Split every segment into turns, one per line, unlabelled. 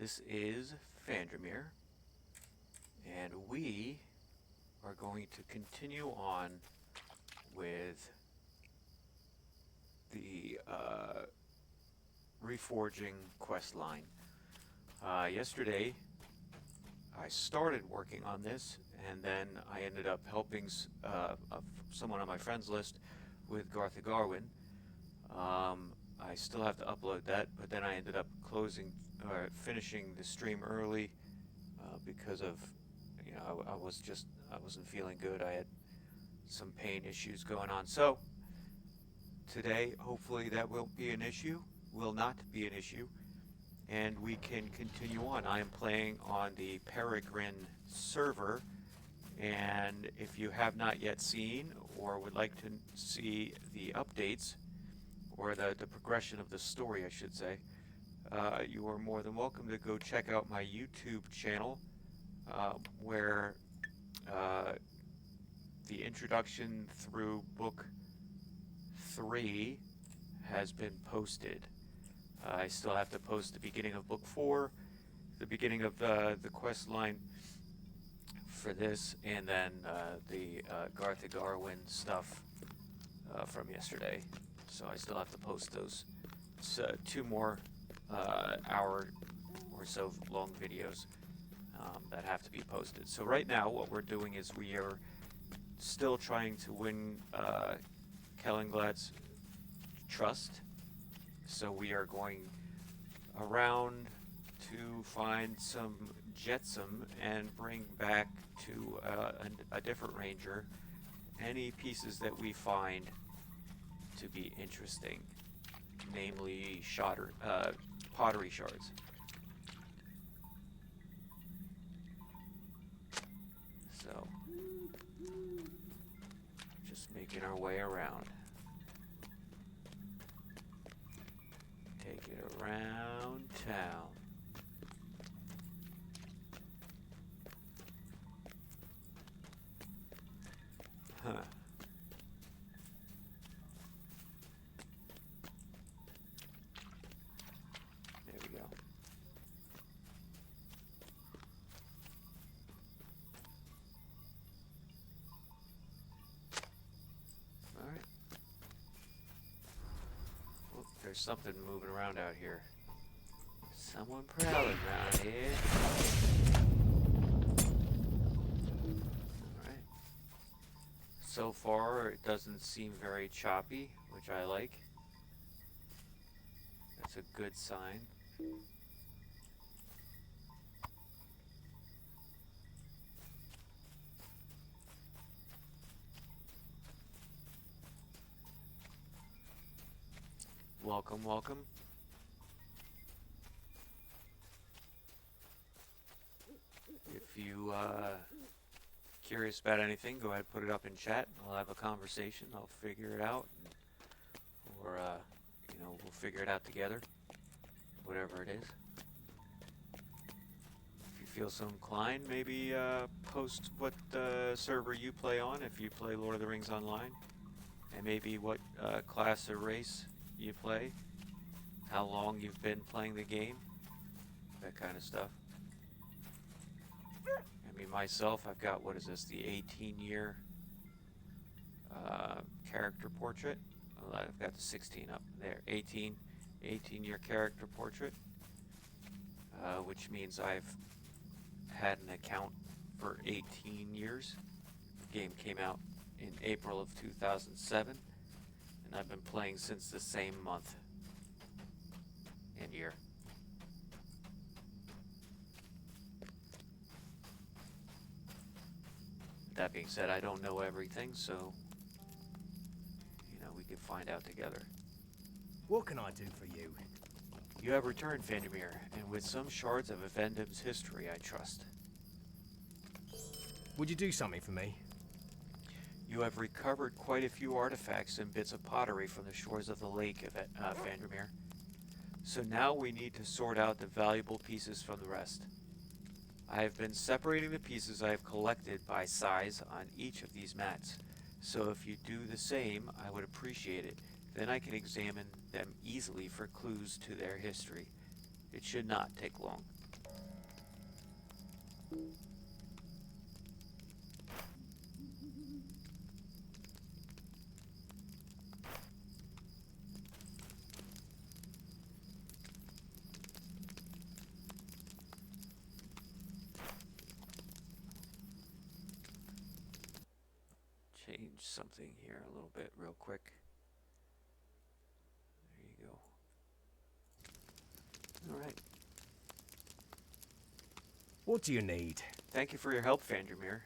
This is Vandermeer, and we are going to continue on with the Reforging quest line. Yesterday, I started working on this, and then I ended up helping someone on my friends list with Garth Garwin. I still have to upload that, but then I ended up finishing the stream early because of, I wasn't feeling good. I had some pain issues going on. So today, hopefully that will not be an issue, and we can continue on. I am playing on the Peregrine server, and if you have not yet seen or would like to see the updates, or the progression of the story, I should say, you are more than welcome to go check out my YouTube channel, where the introduction through book 3 has been posted. I still have to post the beginning of book 4, the beginning of the quest line for this, and then the Garth Garwin stuff from yesterday. So I still have to post those. It's 2 more hour or so long videos that have to be posted. So right now what we're doing is we are still trying to win Kellinglad's trust. So we are going around to find some jetsam and bring back to a different ranger any pieces that we find to be interesting, namely pottery shards. So, just making our way around. Take it around town. Huh. There we go. All right. Oh, there's something moving around out here. Someone prowling around here. Alright. So far, it doesn't seem very choppy, which I like. That's a good sign. Welcome, welcome. If you curious about anything, go ahead and put it up in chat. I'll have a conversation. I'll figure it out, or we'll figure it out together. Whatever it is. If you feel so inclined, maybe post what server you play on. If you play Lord of the Rings Online, and maybe what class or race you play, how long you've been playing the game, that kind of stuff. I mean, myself, I've got, what is this, the 18-year character portrait. Well, I've got the 16 up there. 18-year character portrait, which means I've had an account for 18 years. The game came out in April of 2007, and I've been playing since the same month and year. That being said, I don't know everything, so we can find out together.
What can I do for you?
You have returned, Vandermeer, and with some shards of Avendum's history, I trust.
Would you do something for me?
You have recovered quite a few artifacts and bits of pottery from the shores of the lake, Vandermeer. So now we need to sort out the valuable pieces from the rest. I have been separating the pieces I have collected by size on each of these mats. So if you do the same, I would appreciate it. Then I can examine them easily for clues to their history. It should not take long. Change something here a little bit real quick. There you go. All right.
What do you need?
Thank you for your help, Vandermeer.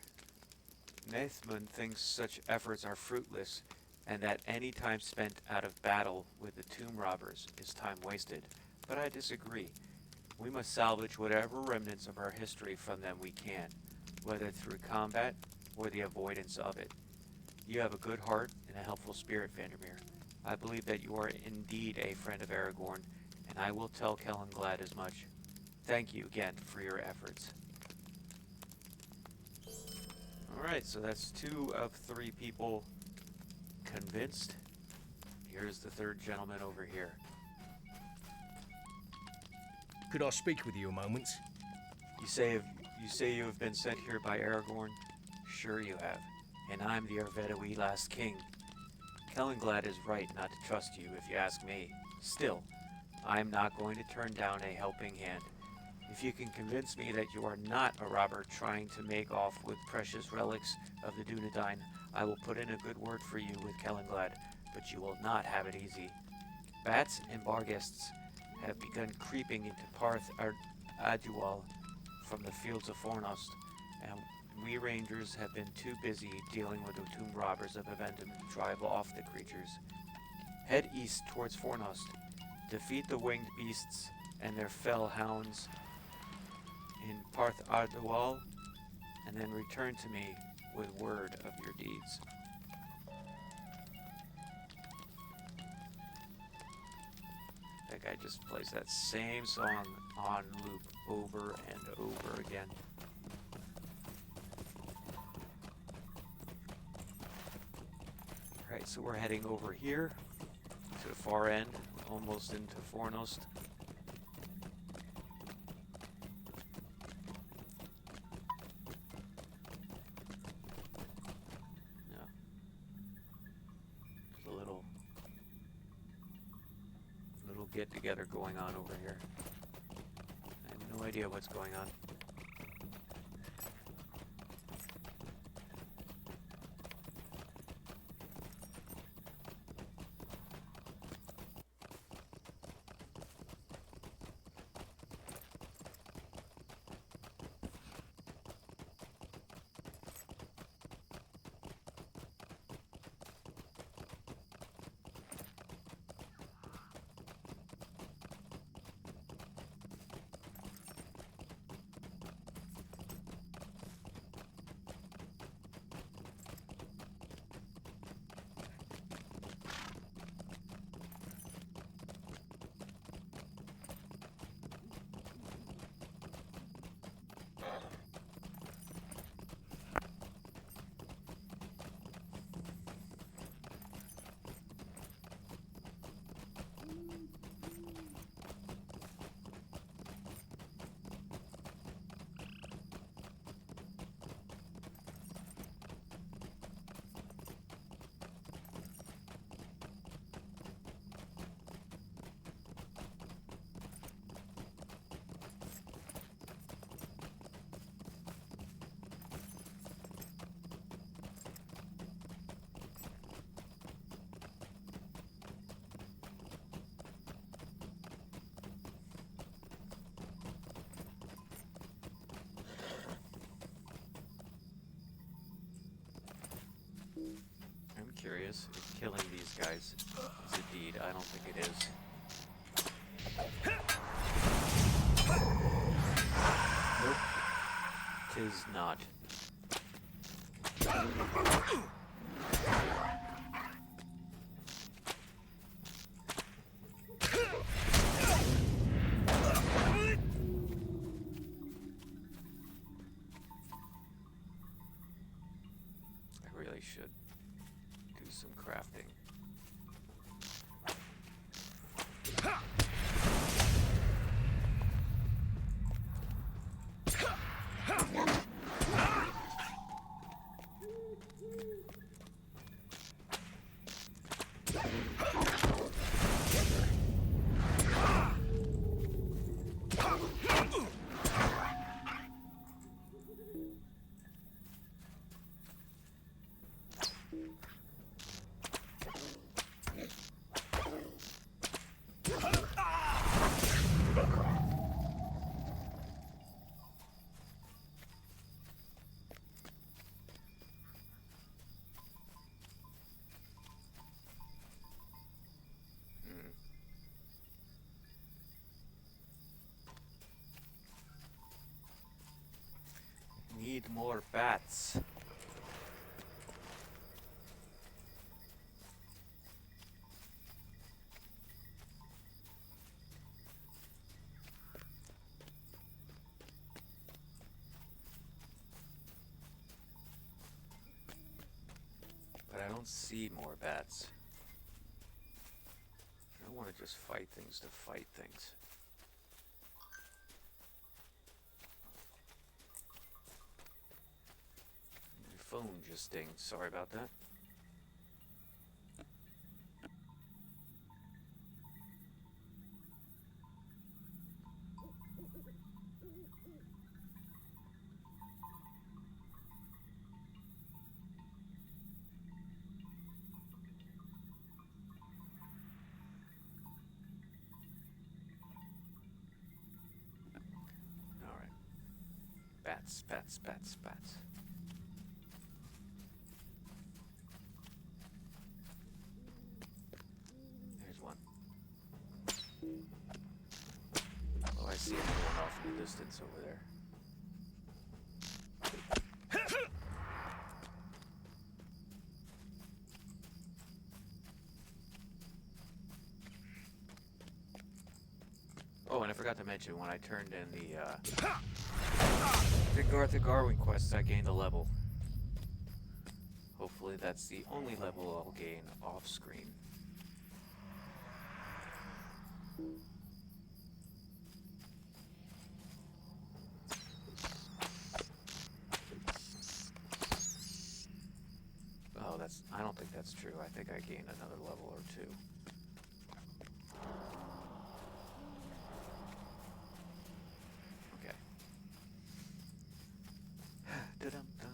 Nathman thinks such efforts are fruitless, and that any time spent out of battle with the tomb robbers is time wasted. But I disagree. We must salvage whatever remnants of our history from them we can, whether through combat or the avoidance of it. You have a good heart and a helpful spirit, Vandermeer. I believe that you are indeed a friend of Aragorn, and I will tell Kellenglad as much. Thank you again for your efforts. Alright, so that's 2 of 3 people convinced. Here's the third gentleman over here.
Could I speak with you a moment?
You say you have been sent here by Aragorn? Sure you have. And I'm the Arvedui last king. Kellenglad is right not to trust you, if you ask me. Still, I'm not going to turn down a helping hand. If you can convince me that you are not a robber trying to make off with precious relics of the Dunedain, I will put in a good word for you with Kellenglad, but you will not have it easy. Bats and barghests have begun creeping into Parth Adual from the fields of Fornost, and we rangers have been too busy dealing with the tomb robbers of Avendum to drive off the creatures. Head east towards Fornost, defeat the winged beasts and their fell hounds in Parth Adual, and then return to me with word of your deeds. That guy just plays that same song on loop over and over again. Alright, so we're heading over here to the far end, almost into Fornost. Yeah. There's a little get together going on over here. I have no idea what's going on. I'm curious if killing these guys is a deed. I don't think it is. Nope. 'Tis not. I really should do some crafting. need more bats. But I don't see more bats. I don't want to just fight things to fight things. My phone just dinged. Sorry about that. Alright. Bats, bats, bats, bats. There's one. Oh, I see another one off in the distance over there. Oh, and I forgot to mention, when I turned in the Garwin quests, I gained a level. Hopefully that's the only level I'll gain off screen. Oh, I don't think that's true. I think I gained another level or two. Okay. Da-dum-dum.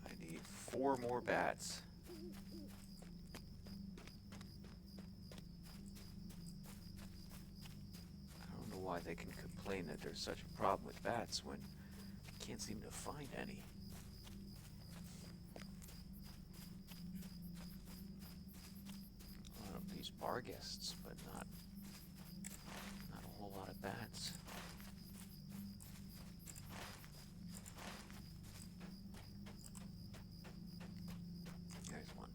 I need 4 more bats. I don't know why they can complain that there's such a problem with bats when you can't seem to find any. A lot of these bar guests, but not a whole lot of bats. There's one.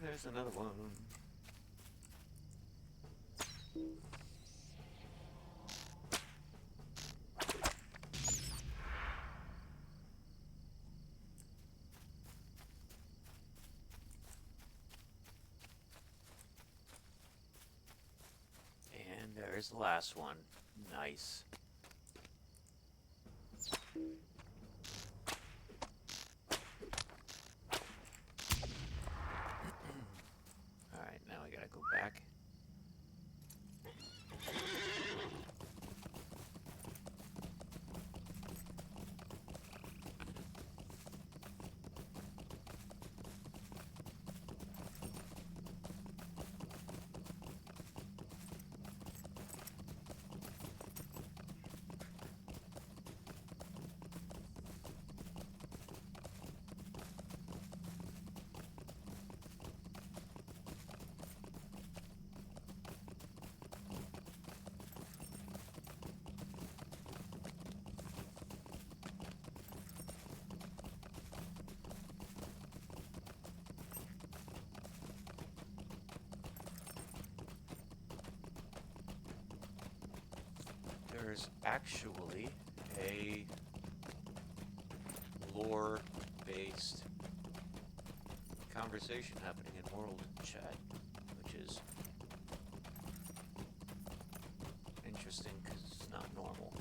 There's another one. And there's the last one. Nice. Alright, now I gotta go back. There's actually a lore-based conversation happening in world chat, which is interesting because it's not normal.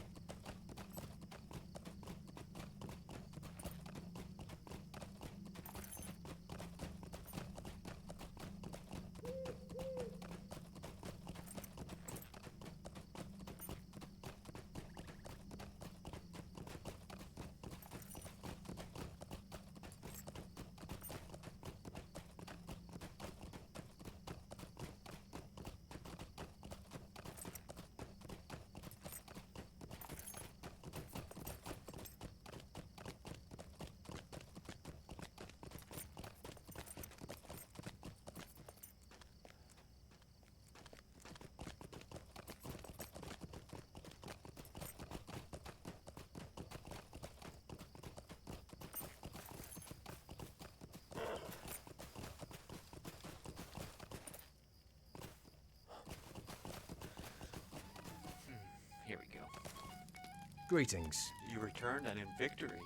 Greetings.
You returned and in victory.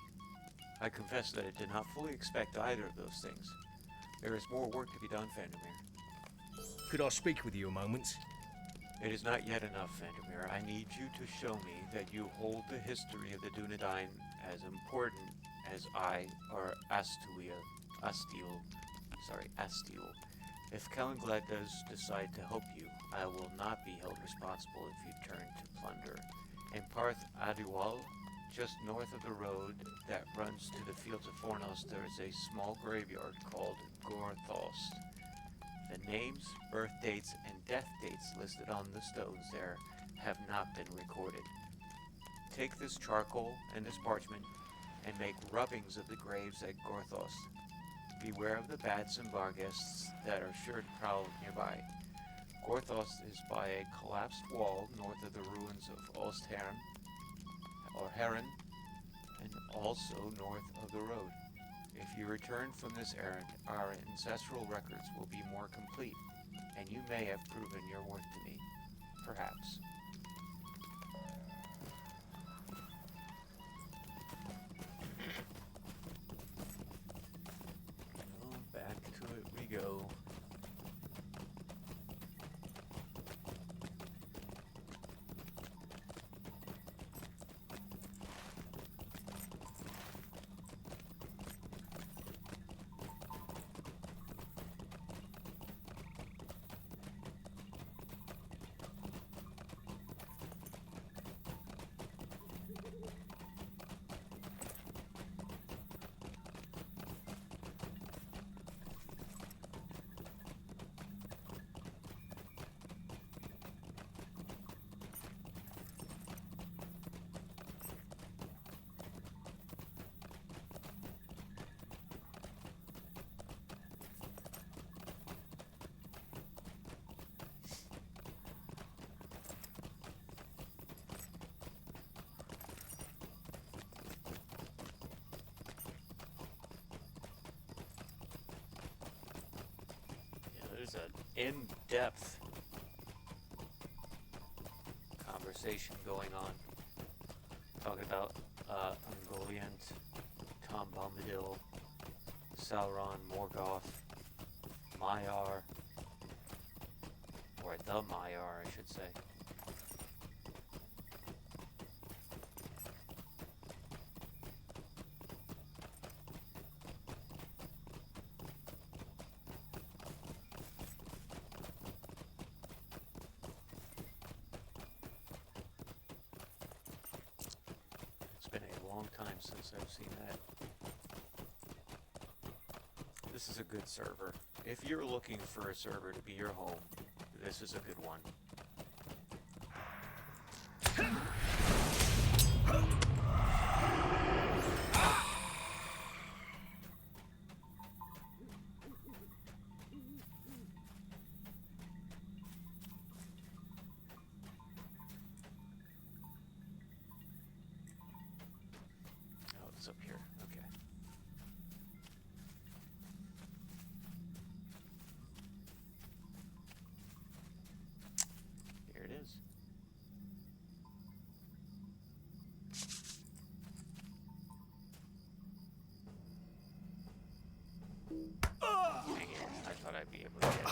I confess that I did not fully expect either of those things. There is more work to be done, Vandermeer.
Could I speak with you a moment?
It is not yet enough, Vandermeer. I need you to show me that you hold the history of the Dunedain as important as I or Astiel. If Kalinglad does decide to help you, I will not be held responsible if you turn to plunder. In Parth Adual, just north of the road that runs to the fields of Fornos, there is a small graveyard called Gorthost. The names, birth dates, and death dates listed on the stones there have not been recorded. Take this charcoal and this parchment and make rubbings of the graves at Gorthos. Beware of the bats and barghests that are sure to prowl nearby. Gorthos is by a collapsed wall north of the ruins of Osthern, or Heron, and also north of the road. If you return from this errand, our ancestral records will be more complete, and you may have proven your worth to me. Perhaps. Well, back to it we go. There's an in-depth conversation going on. Talking about Ungoliant, Tom Bombadil, Sauron, Morgoth, Maiar, or the Maiar, I should say. Been a long time since I've seen that. This is a good server. If you're looking for a server to be your home, this is a good one. Up here. Okay. Here it is. Dang it. I thought I'd be able to get it.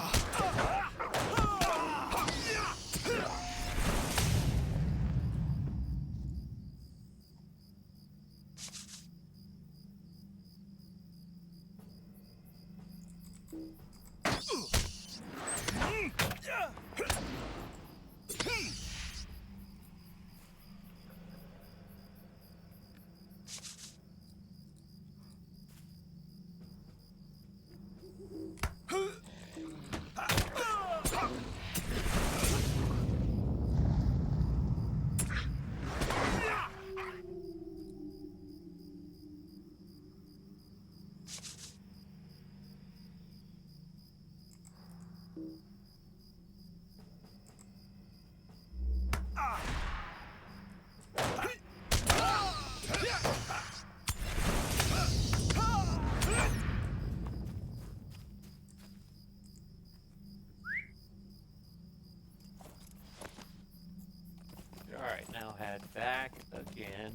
that back again.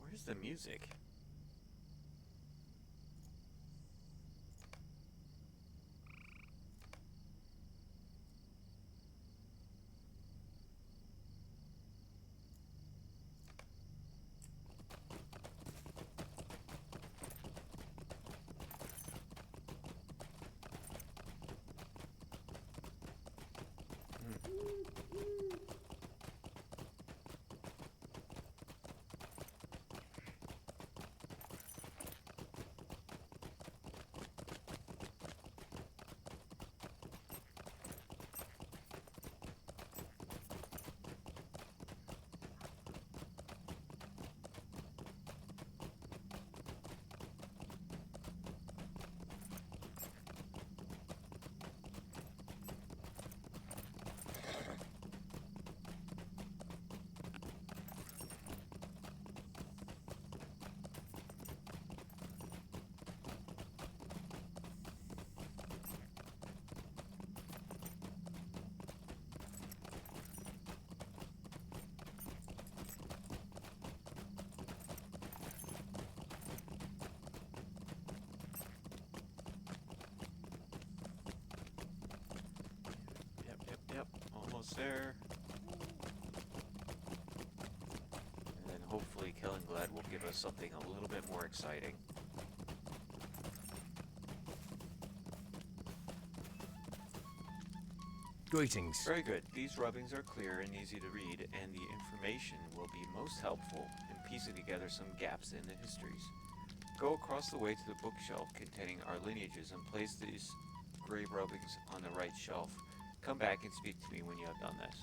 Where's the music? Yep, almost there. And then hopefully Kellenglad will give us something a little bit more exciting.
Greetings.
Very good. These rubbings are clear and easy to read, and the information will be most helpful in piecing together some gaps in the histories. Go across the way to the bookshelf containing our lineages and place these grave rubbings on the right shelf. Come back and speak to me when you have done this.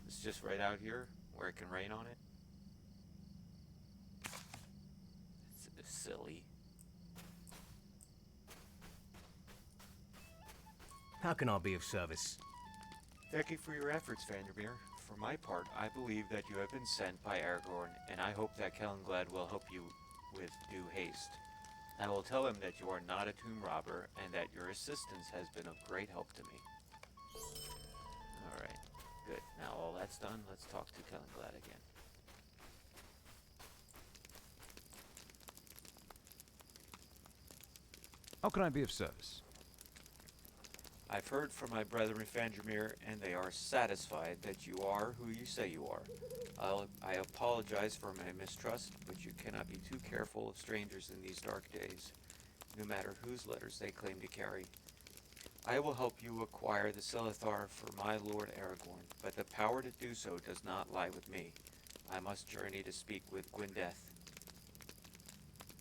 It's just right out here where it can rain on it. It's silly.
How can I be of service?
Thank you for your efforts, Vandermeer. For my part, I believe that you have been sent by Aragorn, and I hope that Kellenglad will help you with due haste. I will tell him that you are not a tomb robber, and that your assistance has been of great help to me. Alright, good. Now all that's done, let's talk to Kellenglad again.
How can I be of service?
I've heard from my brethren Vandermeer, and they are satisfied that you are who you say you are. I apologize for my mistrust, but you cannot be too careful of strangers in these dark days, no matter whose letters they claim to carry. I will help you acquire the Silithar for my lord Aragorn, but the power to do so does not lie with me. I must journey to speak with Gwyndeth,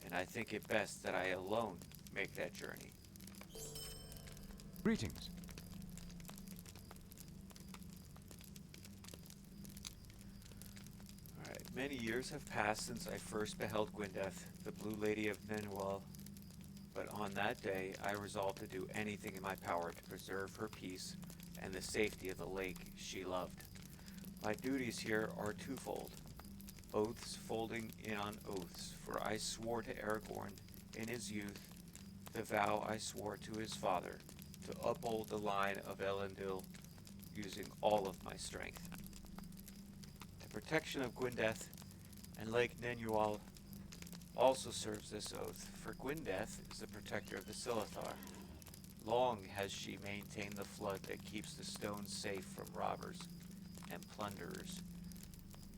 and I think it best that I alone make that journey.
Greetings.
Alright, many years have passed since I first beheld Gwyndeth, the Blue Lady of Nenuel, but on that day I resolved to do anything in my power to preserve her peace and the safety of the lake she loved. My duties here are twofold, oaths folding in on oaths, for I swore to Aragorn in his youth the vow I swore to his father, to uphold the line of Elendil using all of my strength. The protection of Gwyndeth and Lake Nenual also serves this oath, for Gwyndeth is the protector of the Silithar. Long has she maintained the flood that keeps the stones safe from robbers and plunderers.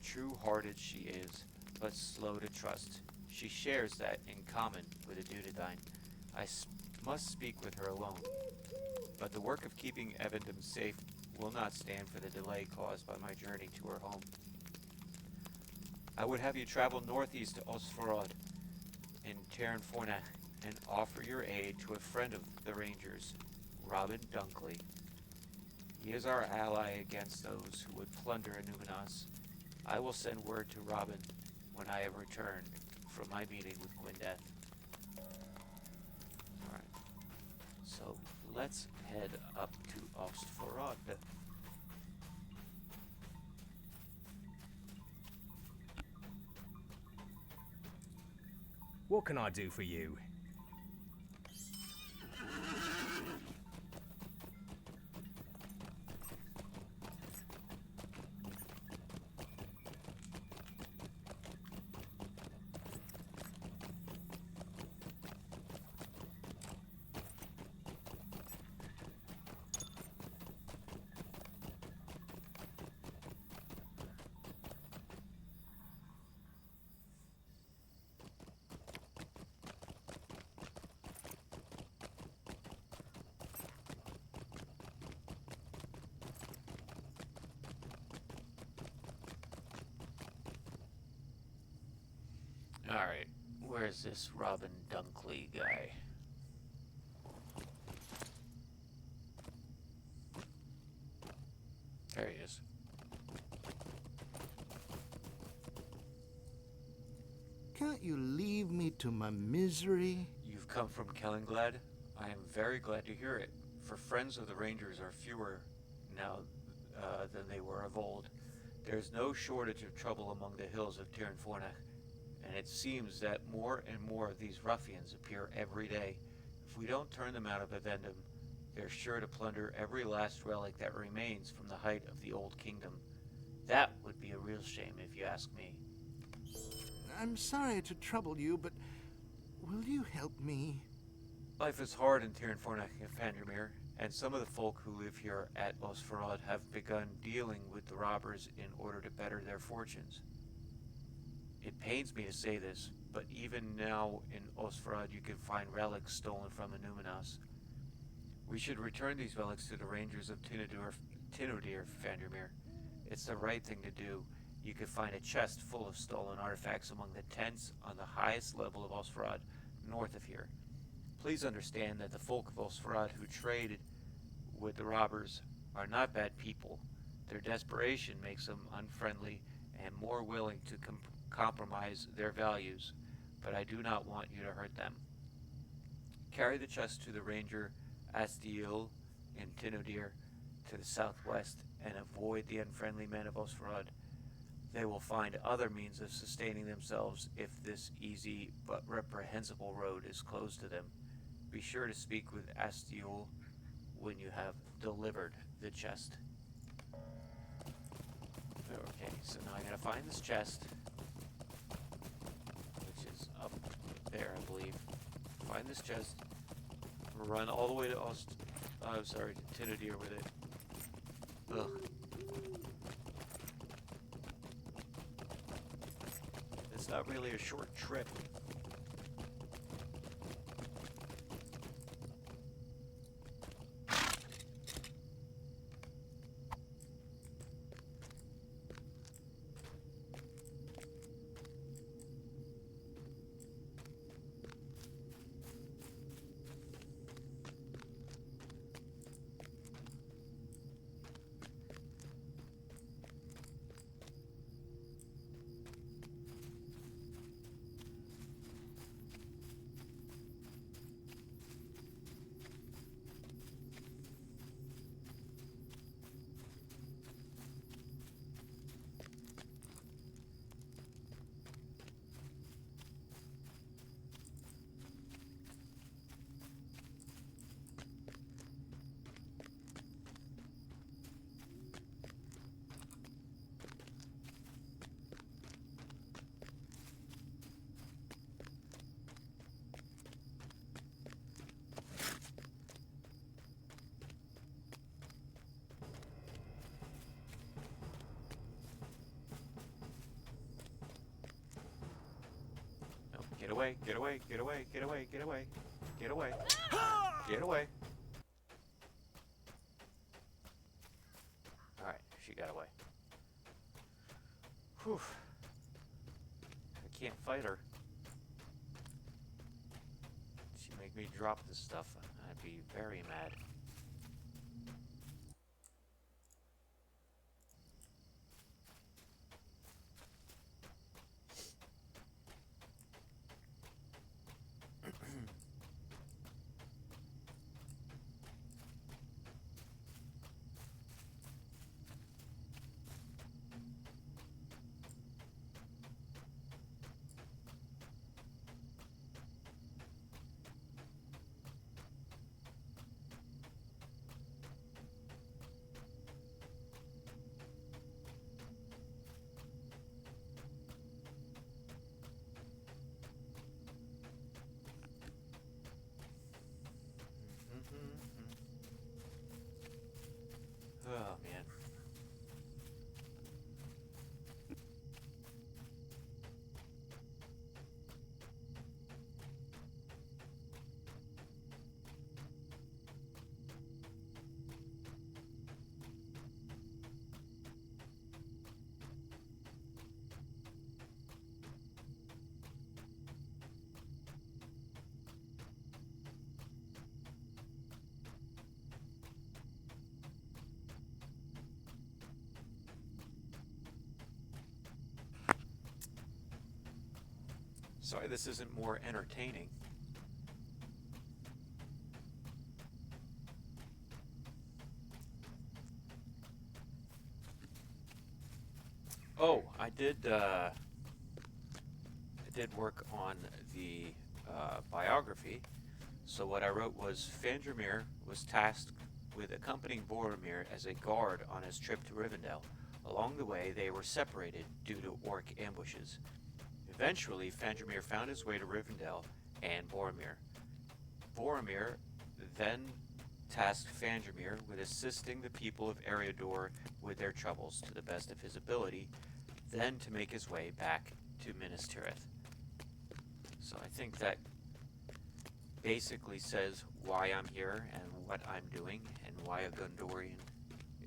True-hearted she is, but slow to trust. She shares that in common with a Dunedain. I must speak with her alone. but the work of keeping Evendom safe will not stand for the delay caused by my journey to her home. I would have you travel northeast to Osforod in Terran Fornax and offer your aid to a friend of the Rangers, Robin Dunkley. He is our ally against those who would plunder Illuminas. I will send word to Robin when I have returned from my meeting with Gwendeth. Alright, so let's head up to Ostforod.
What can I do for you?
Alright, where's this Robin Dunkley guy? There he is.
Can't you leave me to my misery?
You've come from Kellenglad? I am very glad to hear it, for friends of the Rangers are fewer now than they were of old. There's no shortage of trouble among the hills of Terran Fornax, and it seems that more and more of these ruffians appear every day. If we don't turn them out of Evendom, they're sure to plunder every last relic that remains from the height of the Old Kingdom. That would be a real shame, if you ask me.
I'm sorry to trouble you, but will you help me?
Life is hard in Terran Fornax and Fandermere, and some of the folk who live here at Osforod have begun dealing with the robbers in order to better their fortunes. It pains me to say this, but even now in Osforod you can find relics stolen from Illuminas. We should return these relics to the Rangers of Tinodir, Fandermere. It's the right thing to do. You can find a chest full of stolen artifacts among the tents on the highest level of Osforod, north of here. Please understand that the folk of Osforod who traded with the robbers are not bad people. Their desperation makes them unfriendly and more willing to compromise their values, but I do not want you to hurt them. Carry the chest to the Ranger Astiel in Tinodir to the southwest and avoid the unfriendly men of Osforod. They will find other means of sustaining themselves if this easy but reprehensible road is closed to them. Be sure to speak with Astiel when you have delivered the chest. Okay, so now I gotta find this chest, which is up there, I believe. Find this chest, run all the way to Tinodir with it. Ugh. It's not really a short trip. Get away, get away, get away, get away, get away, get away, get away. got away. Whew. I can't fight her. She'd make me drop this stuff. I'd be very mad. Oh, man. Sorry this isn't more entertaining. Oh, I did work on the biography. So what I wrote was Fandramir was tasked with accompanying Boromir as a guard on his trip to Rivendell. Along the way, they were separated due to orc ambushes. Eventually, Fandramir found his way to Rivendell and Boromir. Boromir then tasked Fandramir with assisting the people of Eriador with their troubles to the best of his ability, then to make his way back to Minas Tirith. So I think that basically says why I'm here and what I'm doing and why a Gondorian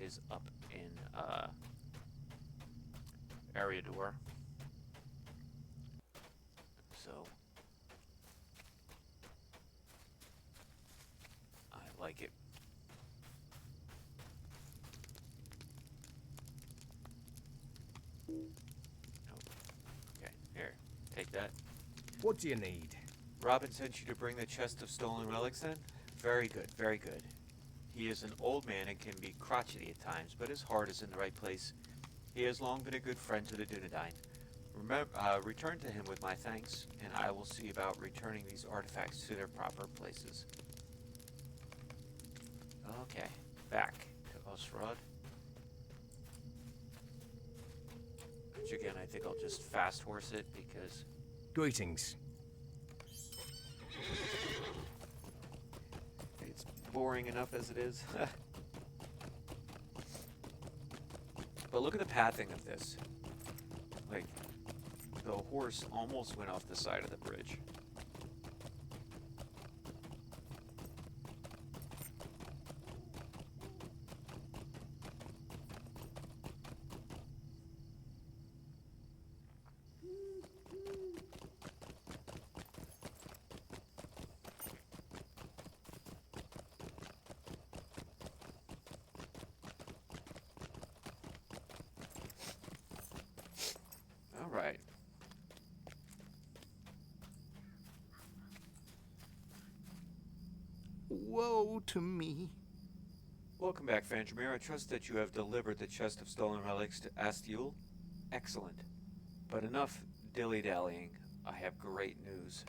is up in Eriador. So I like it. Oh, okay, here, take that.
What do you need?
Robin sent you to bring the chest of stolen relics then? Very good, very good. He is an old man and can be crotchety at times, but his heart is in the right place. He has long been a good friend to the Dunedain. Return to him with my thanks, and I will see about returning these artifacts to their proper places. Okay, back to Osrod. Which again, I think I'll just fast horse it because
Greetings.
it's boring enough as it is. But look at the pathing of this. Like, the horse almost went off the side of the bridge. All right.
Woe to me.
Welcome back, Fandramir. I trust that you have delivered the chest of stolen relics to Astiul. Excellent. But enough dilly-dallying. I have great news.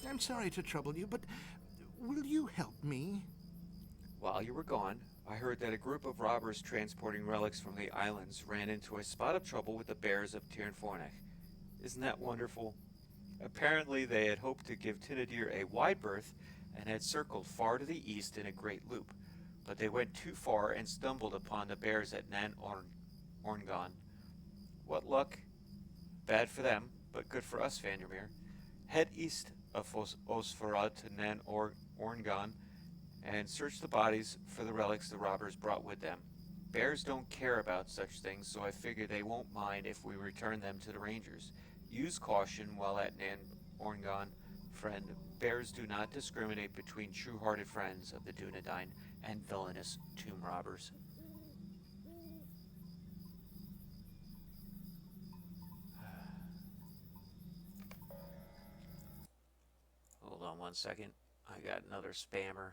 I'm sorry to trouble you, but will you help me?
While you were gone, I heard that a group of robbers transporting relics from the islands ran into a spot of trouble with the bears of Tir Fornech. Isn't that wonderful? Apparently they had hoped to give Tinadir a wide berth and had circled far to the east in a great loop, but they went too far and stumbled upon the bears at Nan Orngon. What luck. Bad for them, but good for us, Vandermeer. Head east of Osfarad to Nan Orngon and search the bodies for the relics the robbers brought with them. Bears don't care about such things, so I figure they won't mind if we return them to the Rangers. Use caution while at Nan Orngon, friend. Bears do not discriminate between true-hearted friends of the Dunedain and villainous tomb robbers. Hold on one second. I got another spammer.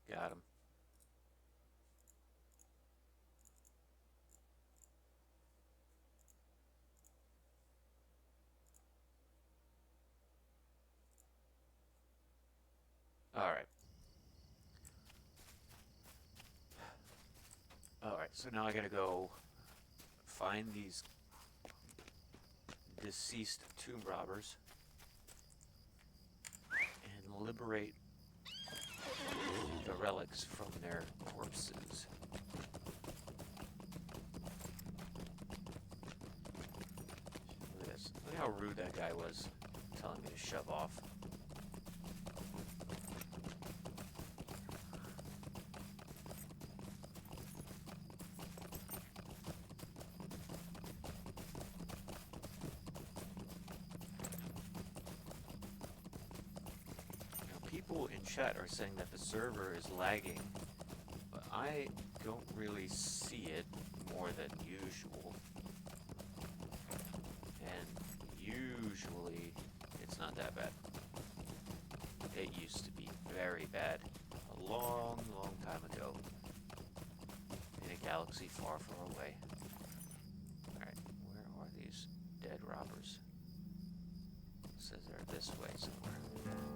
Got him. Alright. Alright, so now I gotta go find these deceased tomb robbers and liberate the relics from their corpses. Look at this. Look how rude that guy was, telling me to shove off. People in chat are saying that the server is lagging, but I don't really see it more than usual. And usually it's not that bad. It used to be very bad a long, long time ago in a galaxy far, far away. Alright, where are these dead robbers? It says they're this way somewhere.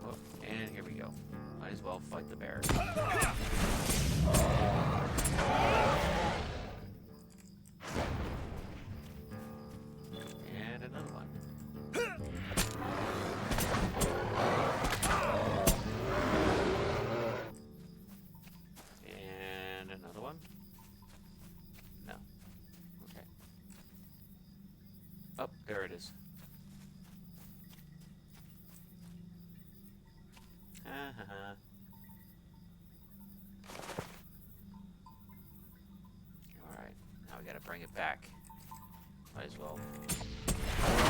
Oh, and here we go. Might as well fight the bear. And another one. And another one. No. Okay. Oh, there it is. Alright, now we gotta bring it back. Might as well. Alright.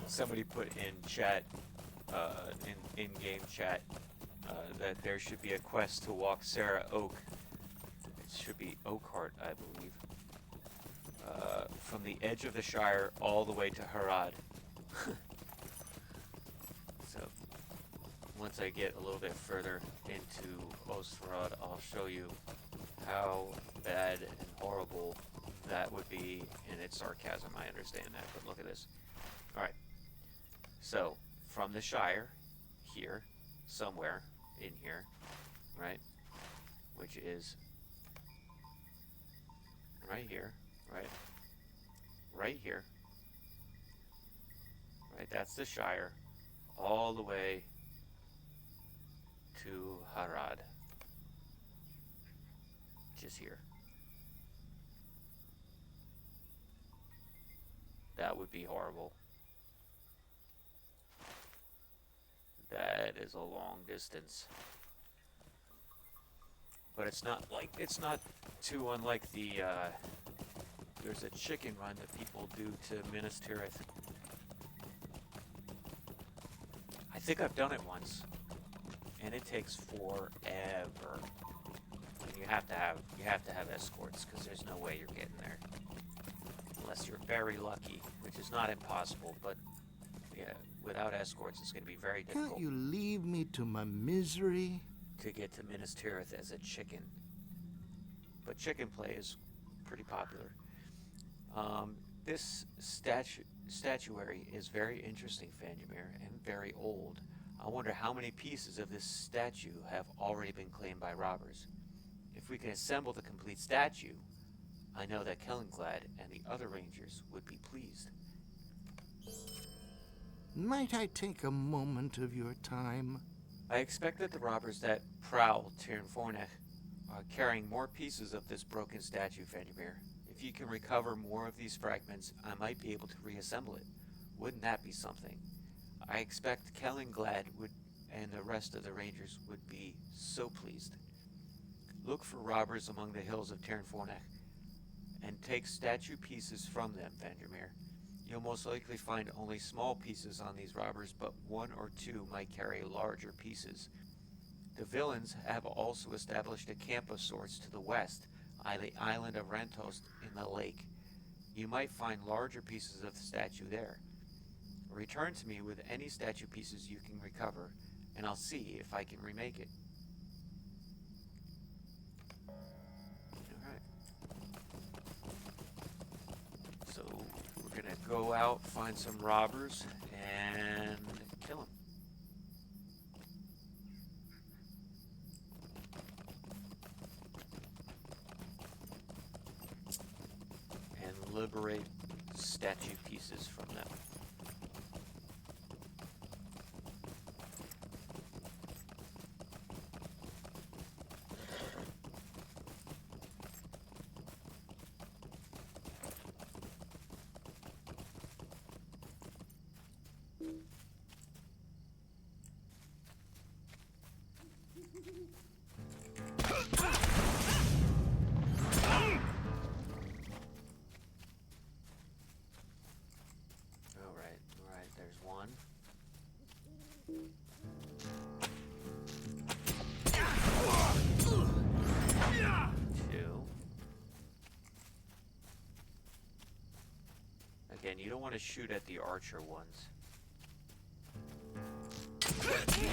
Somebody put in chat, in-game chat, that there should be a quest to walk Sarah Oak. It should be Oakheart, I believe. From the edge of the Shire all the way to Harad. So, once I get a little bit further into Ostvarad, I'll show you how bad and horrible that would be, and it's sarcasm, I understand that, but look at this. Alright, so, from the Shire, here, somewhere in here, right, which is right here, right here, right, that's the Shire, all the way to Harad, just here. That would be horrible. That is a long distance. But it's not too unlike the, there's a chicken run that people do to Minas Tirith. I think I've done it once. and it takes forever. And you have to have escorts, because there's no way you're getting there unless you're very lucky, which is not impossible. But yeah, without escorts, it's going to be very difficult
Can't you leave me to my misery?
to get to Minas Tirith as a chicken. But chicken play is pretty popular. This statuary is very interesting, Vandermeer, and very old. I wonder how many pieces of this statue have already been claimed by robbers. If we can assemble the complete statue, I know that Kellenglad and the other rangers would be pleased.
Might I take a moment of your time?
I expect that the robbers that prowl Tirnfornech are carrying more pieces of this broken statue, Vandermeer. If you can recover more of these fragments, I might be able to reassemble it. Wouldn't that be something? I expect Kellenglad and the rest of the rangers would be so pleased. Look for robbers among the hills of Tirnfornech and take statue pieces from them, Vandermeer. You'll most likely find only small pieces on these robbers, but one or two might carry larger pieces. The villains have also established a camp of sorts to the west, on the island of Rantost in the lake. You might find larger pieces of the statue there. Return to me with any statue pieces you can recover, and I'll see if I can remake it. Alright. So, we're gonna go out, find some robbers, and kill them. And liberate statue pieces from them. Alright, there's one. Two. Again, you don't want to shoot at the archer ones. You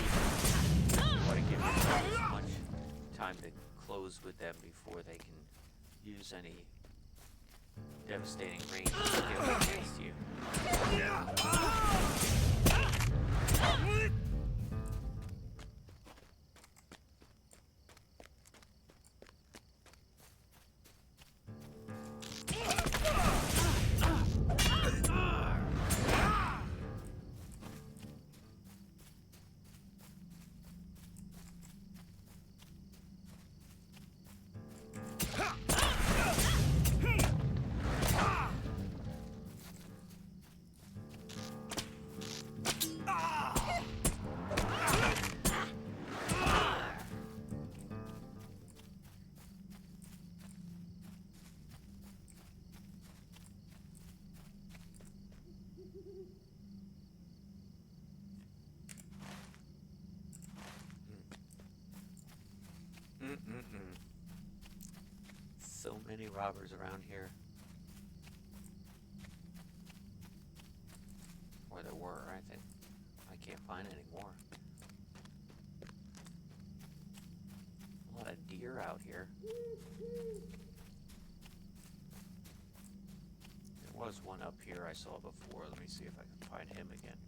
want to give yourself as much time to close with them before they can use any devastating range to get against you. So many robbers around here. Or there were, I think. I can't find any more. A lot of deer out here. There was one up here I saw before. Let me see if I can find him again.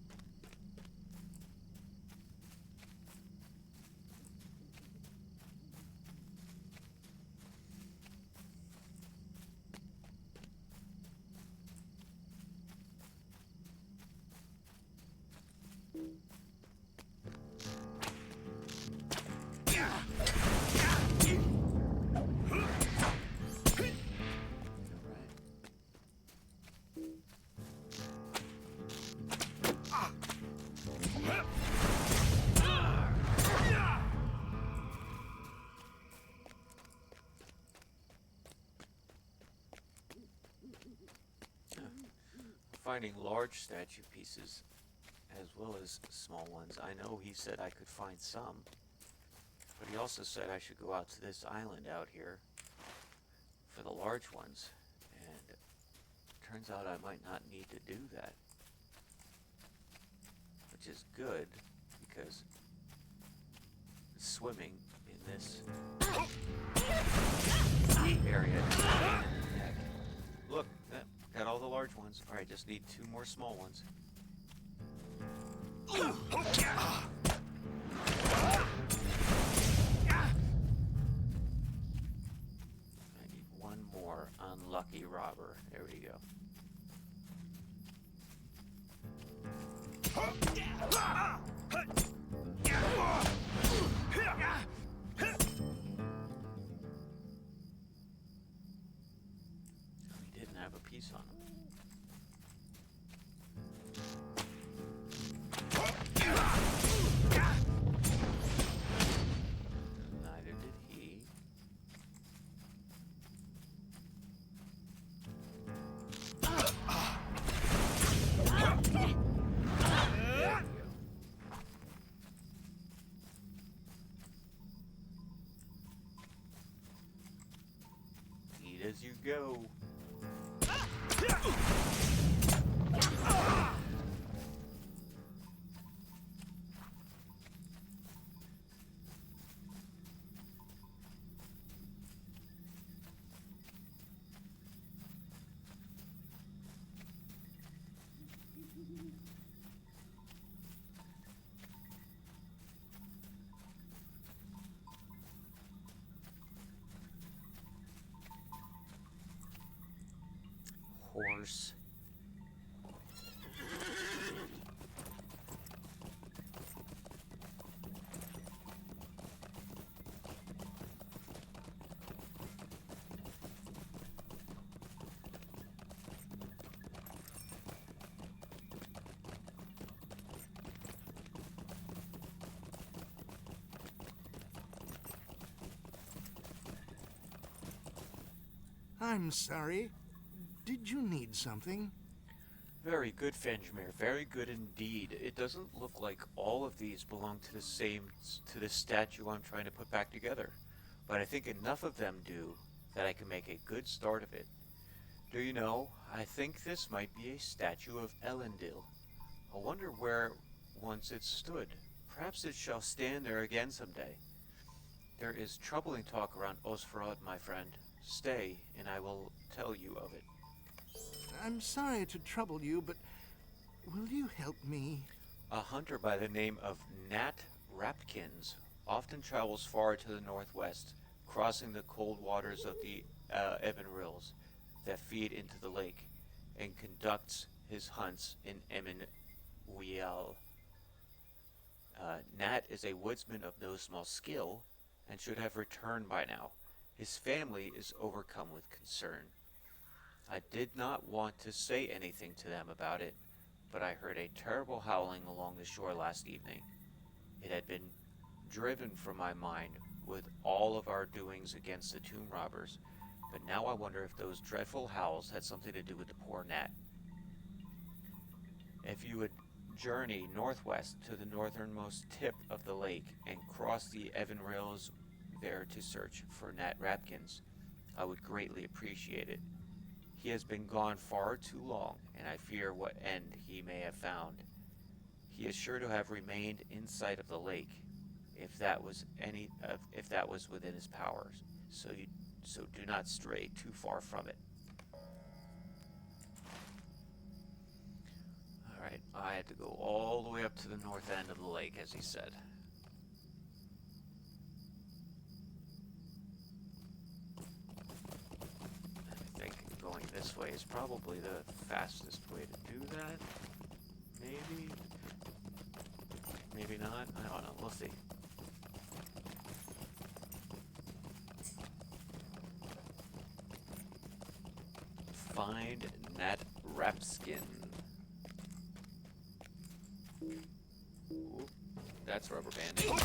Finding large statue pieces as well as small ones. I know he said I could find some. But he also said I should go out to this island out here for the large ones, and turns out I might not need to do that. Which is good, because swimming in this area is a pain in the neck. Look, got all the large ones. Alright, just need 2 more small ones. I need 1 more unlucky robber. There we go. He didn't have a piece on him. Neither did he. There we go. Eat as you go. Horse.
I'm sorry. Did you need something?
Very good, Fenjmir. Very good indeed. It doesn't look like all of these belong to to the statue I'm trying to put back together. But I think enough of them do that I can make a good start of it. Do you know, I think this might be a statue of Elendil. I wonder where once it stood. Perhaps it shall stand there again someday. There is troubling talk around Osferod, my friend. Stay, and I will tell you of it.
I'm sorry to trouble you, but will you help me?
A hunter by the name of Nat Rapkins often travels far to the northwest, crossing the cold waters of the Evan Rills that feed into the lake, and conducts his hunts in Emin-Wiel. Nat is a woodsman of no small skill, and should have returned by now. His family is overcome with concern. I did not want to say anything to them about it, but I heard a terrible howling along the shore last evening. It had been driven from my mind with all of our doings against the tomb robbers, but now I wonder if those dreadful howls had something to do with the poor Nat. If you would journey northwest to the northernmost tip of the lake and cross the Evan Rails there to search for Nat Rapkins, I would greatly appreciate it. He has been gone far too long, and I fear what end he may have found. He is sure to have remained in sight of the lake, if that was within his powers. So do not stray too far from it. All right, I had to go all the way up to the north end of the lake, as he said. Going this way is probably the fastest way to do that. Maybe. Maybe not. I don't know. We'll see. Find Nat Rapskin. Ooh, that's rubber banding.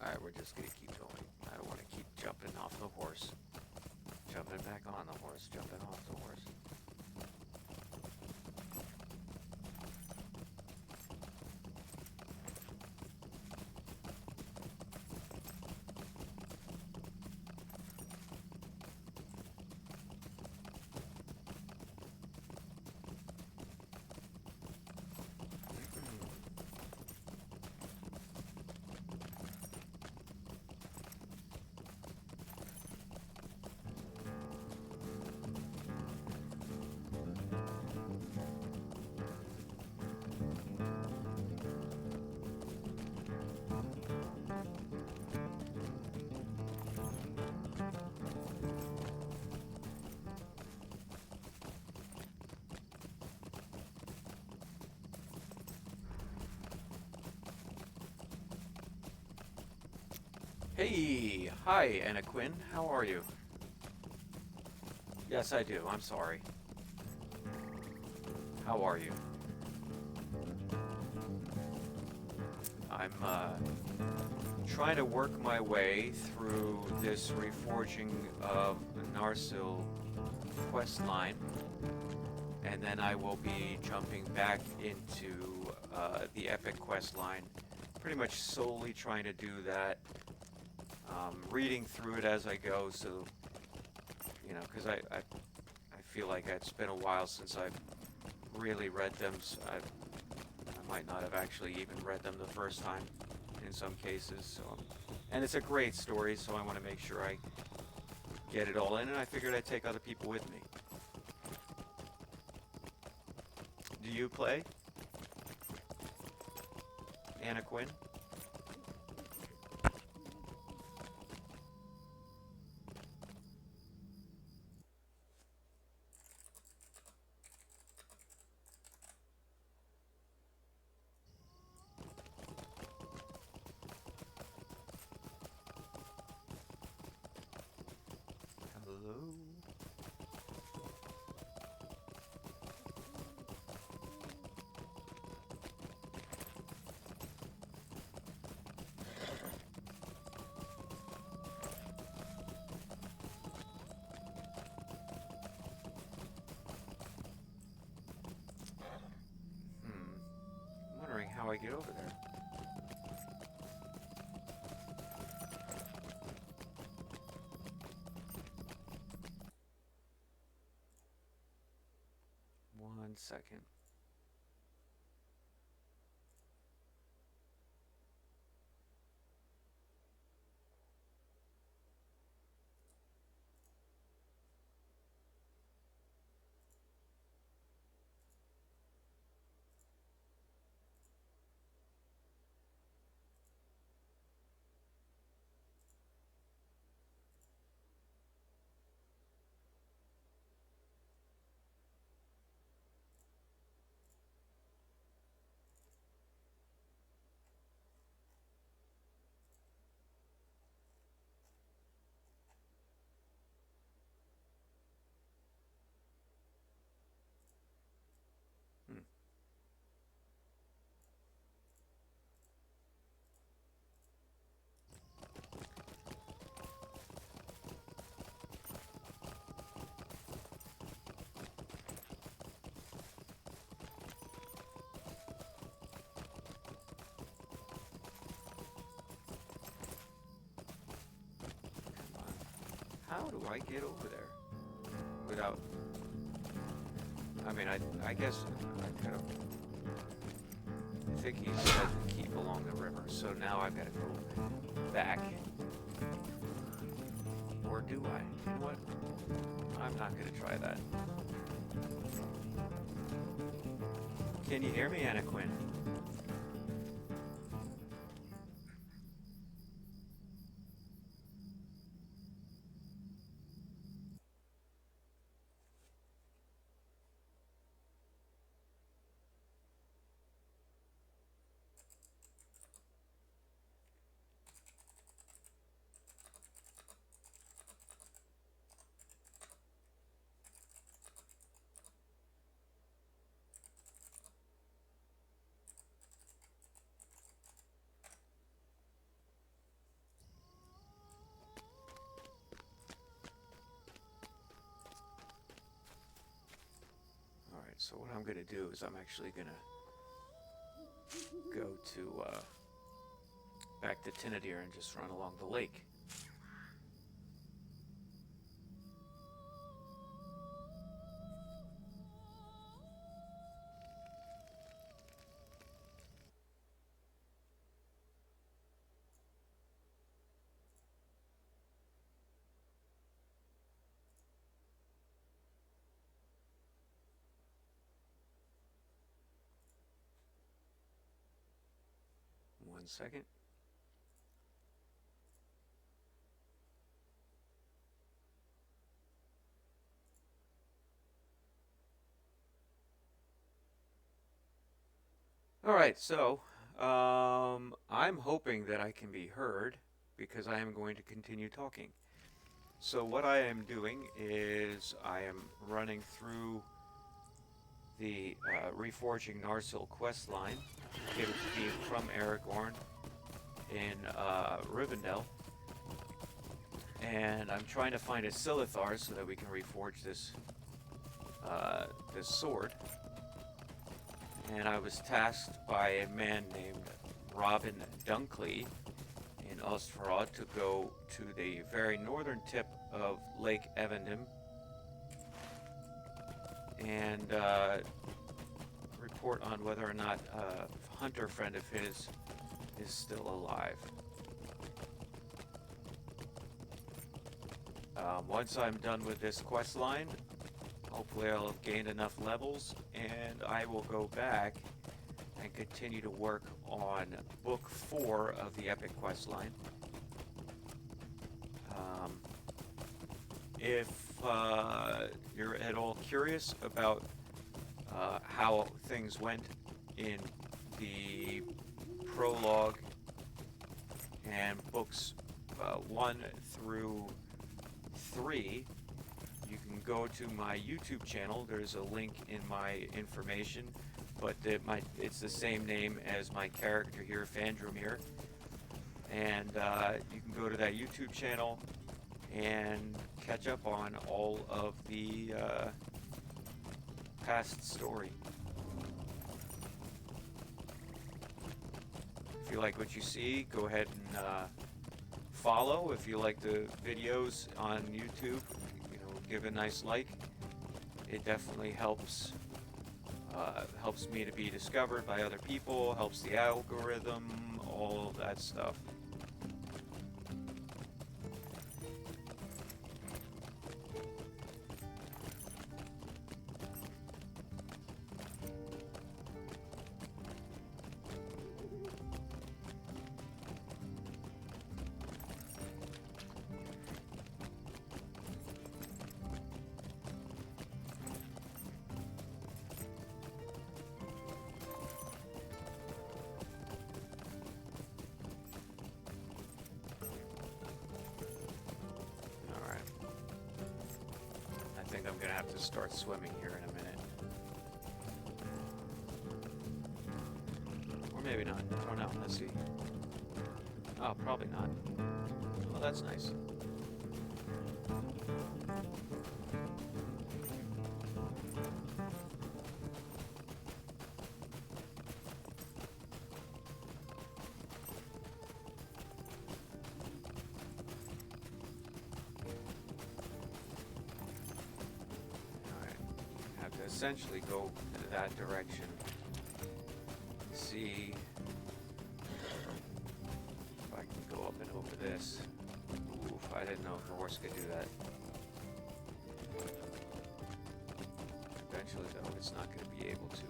Alright, we're just gonna keep going. I don't want to keep jumping off the horse. Jumping back on the horse, jumping off the horse. Hey! Hi, Anna Quinn. How are you? Yes, I do. I'm sorry. How are you? I'm, trying to work my way through this Reforging of Narsil quest line, and then I will be jumping back into the Epic quest line, pretty much solely trying to do that. Reading through it as I go, so, you know, because I feel like it's been a while since I've really read them. So I might not have actually even read them the first time in some cases. So, and it's a great story, so I want to make sure I get it all in, and I figured I'd take other people with me. Do you play, Anna Quinn? Hello? I'm wondering how I get over there. One second. Hmm. Come on. How do I get over there without? I mean, I guess I could have. I think he said to keep along the river, so now I've got to go back. Or do I? You know what? I'm not going to try that. Can you hear me, Anna Quinn? So what I'm gonna do is I'm actually gonna go to back to Tinadir and just run along the lake. One second. All right, so I'm hoping that I can be heard because I am going to continue talking. So what I am doing is I am running through the Reforging Narsil quest line, given to me from Aragorn in Rivendell, and I'm trying to find a Silithar so that we can reforge this this sword. And I was tasked by a man named Robin Dunkley in Ostfarad to go to the very northern tip of Lake Evendim and report on whether or not a hunter friend of his is still alive. Once I'm done with this quest line, hopefully I'll have gained enough levels, and I will go back and continue to work on Book 4 of the Epic quest line. If you're at all curious about how things went in the prologue and books 1 through 3, you can go to my YouTube channel. There's a link in my information, but it's the same name as my character here, Fandromir. And you can go to that YouTube channel and catch up on all of the past story. If you like what you see, go ahead and follow. If you like the videos on YouTube, give a nice like. It definitely helps me to be discovered by other people, helps the algorithm, all of that stuff. I think I'm gonna have to start swimming here in a minute. Or maybe not. I don't know. Let's see. Oh, probably not. Well, that's nice. Essentially go in that direction. See if I can go up and over this. Oof, I didn't know if the horse could do that. Eventually though, it's not going to be able to.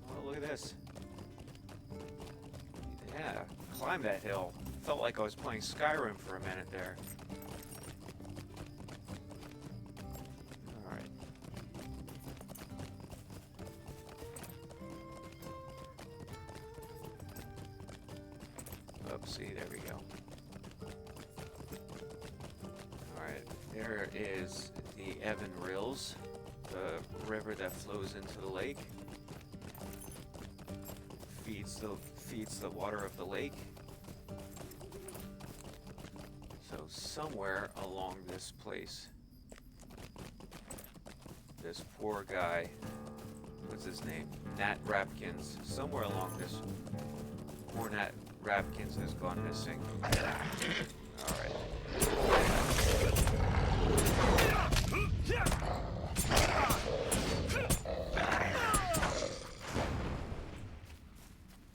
Oh, look at this. Yeah, climb that hill. Felt like I was playing Skyrim for a minute there. See, there we go. Alright, there is the Evan Rills, the river that flows into the lake. Feeds the water of the lake. So somewhere along this place, this poor guy, what's his name? Nat Rapkins. Somewhere along this, poor Nat Rapkins has gone missing. Alright.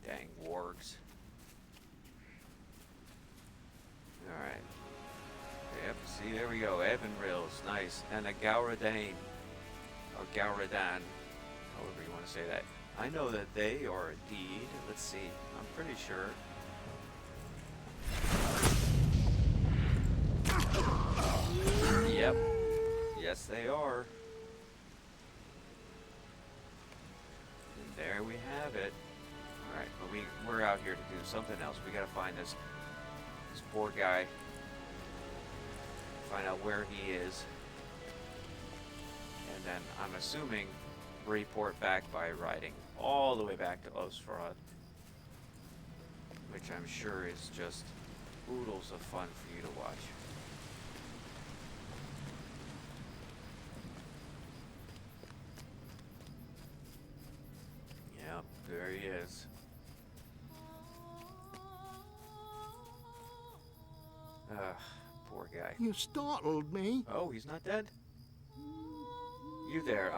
Dang wargs. Alright. Yep, see, there we go. Evanril's, nice. And a Gauradane. Or Gauradan. However you want to say that. I know that they are indeed. Let's see. I'm pretty sure. Yep. Yes, they are. And there we have it. Alright, but we're out here to do something else. We gotta find this poor guy. Find out where he is. And then I'm assuming report back by riding all the way back to Osfarad. Which I'm sure is just oodles of fun for you to watch. Yep, there he is. Poor guy.
You startled me.
Oh, he's not dead? You there,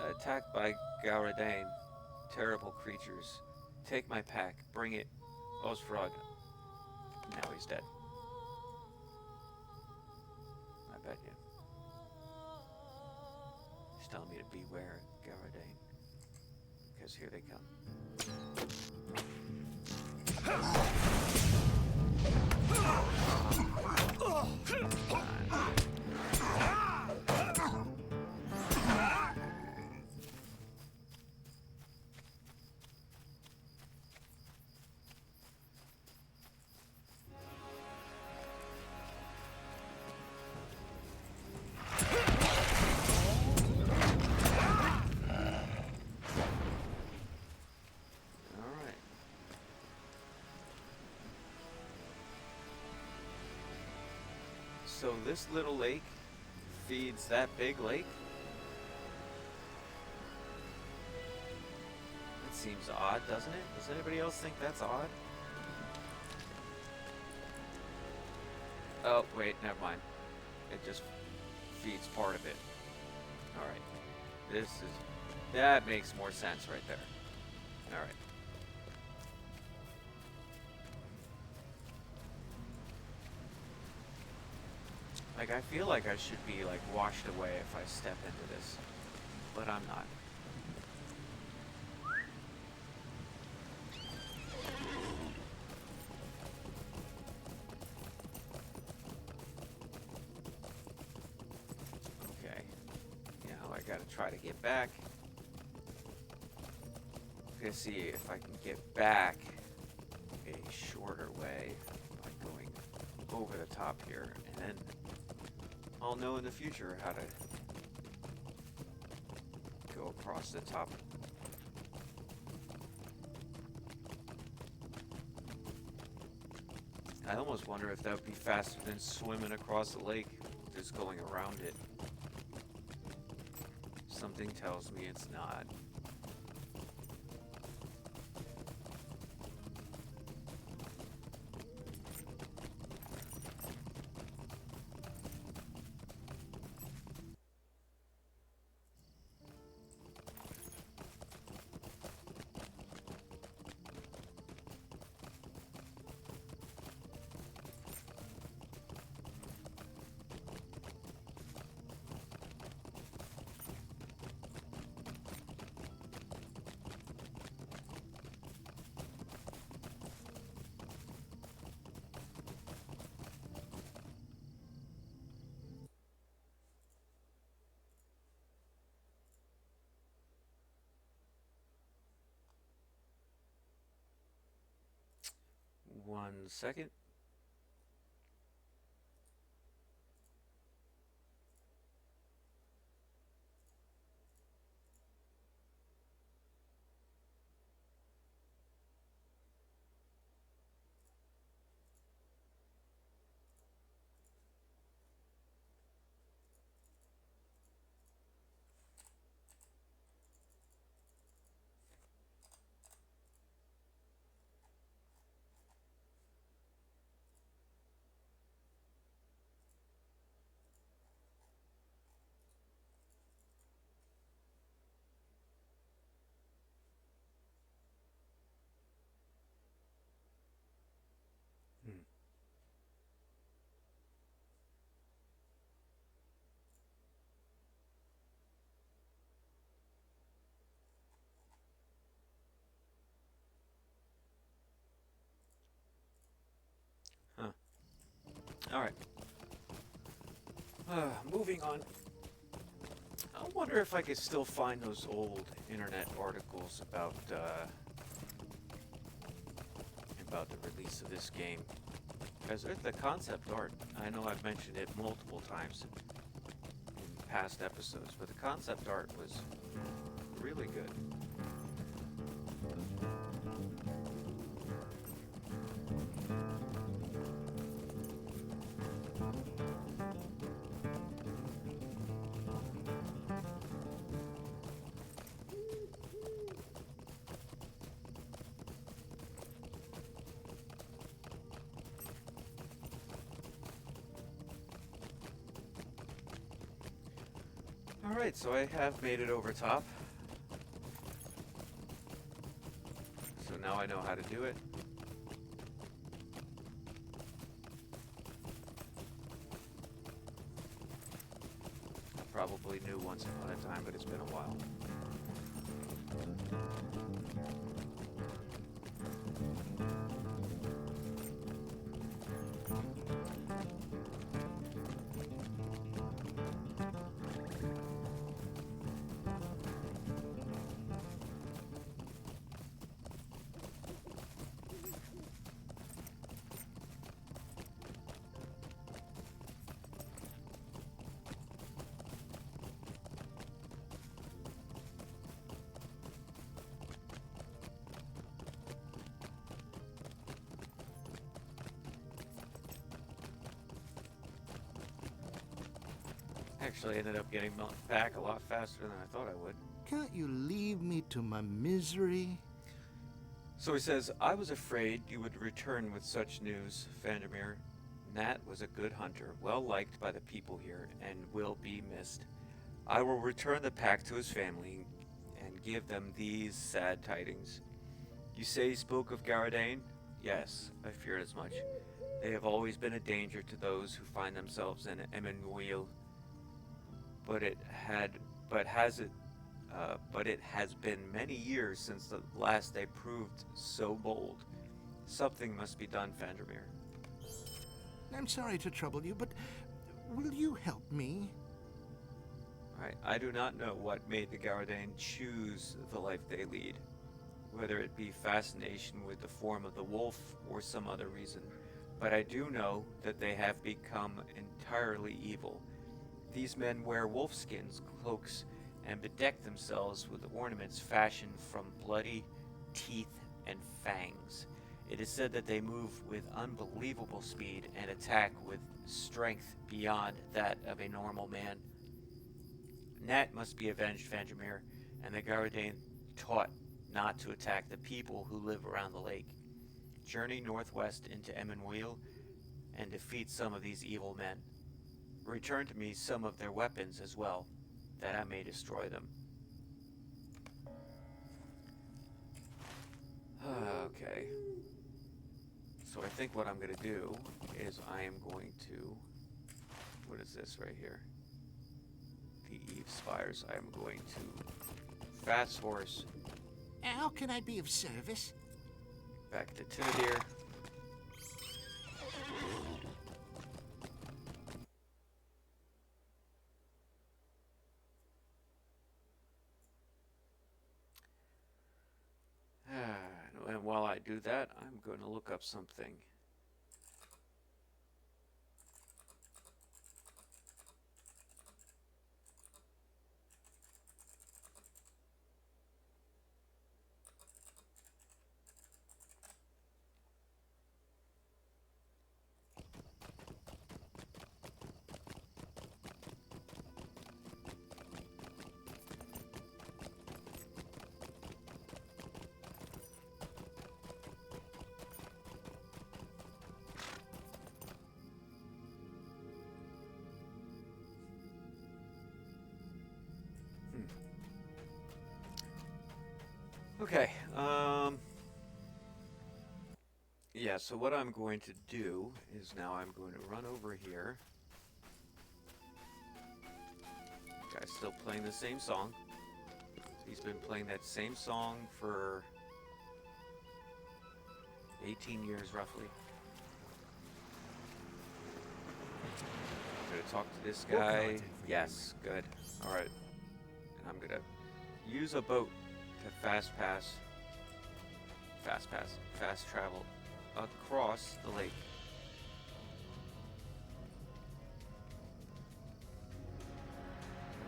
attacked by Gauradane. Terrible creatures. Take my pack, bring it. Osfrog. Now he's dead. I bet you. He's telling me to beware, Gauradane. Because here they come. So this little lake feeds that big lake? That seems odd, doesn't it? Does anybody else think that's odd? Oh, wait, never mind. It just feeds part of it. Alright. That makes more sense right there. Alright. Like, I feel like I should be, like, washed away if I step into this. But I'm not. Okay. Now I gotta try to get back. I'm gonna see if I can get back a shorter way by going over the top here, and then I'll know in the future how to go across the top. I almost wonder if that would be faster than swimming across the lake, just going around it. Something tells me it's not. One second. Alright. Moving on. I wonder if I could still find those old internet articles about the release of this game. Because the concept art, I know I've mentioned it multiple times in past episodes, but the concept art was really good. Alright, so I have made it over top. So now I know how to do it. I probably knew once upon a time, but it's been a while. Actually ended up getting back a lot faster than I thought I would.
Can't you leave me to my misery?
So he says, I was afraid you would return with such news, Vandermeer. Nat was a good hunter, well liked by the people here, and will be missed. I will return the pack to his family and give them these sad tidings. You say he spoke of Garadane? Yes, I feared as much. They have always been a danger to those who find themselves in Emmanuel. But it has been many years since the last they proved so bold. Something must be done, Vandermeer.
I'm sorry to trouble you, but will you help me?
I do not know what made the Garadane choose the life they lead, whether it be fascination with the form of the wolf or some other reason, but I do know that they have become entirely evil. These men wear wolf skins, cloaks, and bedeck themselves with ornaments fashioned from bloody teeth and fangs. It is said that they move with unbelievable speed and attack with strength beyond that of a normal man. Nat must be avenged, Vandermeer, and the Garadane taught not to attack the people who live around the lake. Journey northwest into Emmanuel and defeat some of these evil men. Return to me some of their weapons as well, that I may destroy them. Okay. So I think what I'm going to do is I am going to... What is this right here? The Eve Spires. I am going to fast horse
How can I be of service?
back to Tinadir. And while I do that, I'm going to look up something. Okay, yeah, so what I'm going to do is now I'm going to run over here. Guy's still playing the same song. He's been playing that same song for 18 years, roughly. I'm gonna talk to this
What can I
guy.
do for you?
Yes, good. Alright. And I'm gonna use a boat to fast travel across the lake.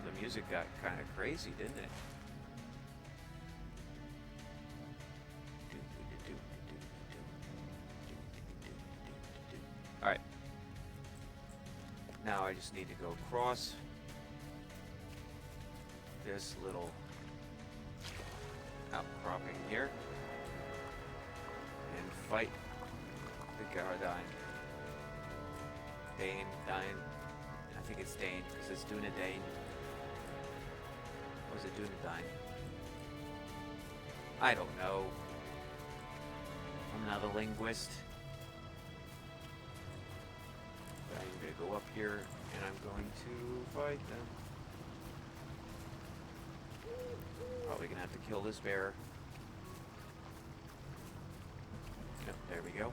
The music got kind of crazy, didn't it? Alright. Now I just need to go across this little outcropping here and fight the Garadine. Dane. I think it's Dane because it's Dunedain. Or is it Dunedain? I don't know. I'm not a linguist. But I'm going to go up here and I'm going to fight them. Probably going to have to kill this bear. Yep, there we go.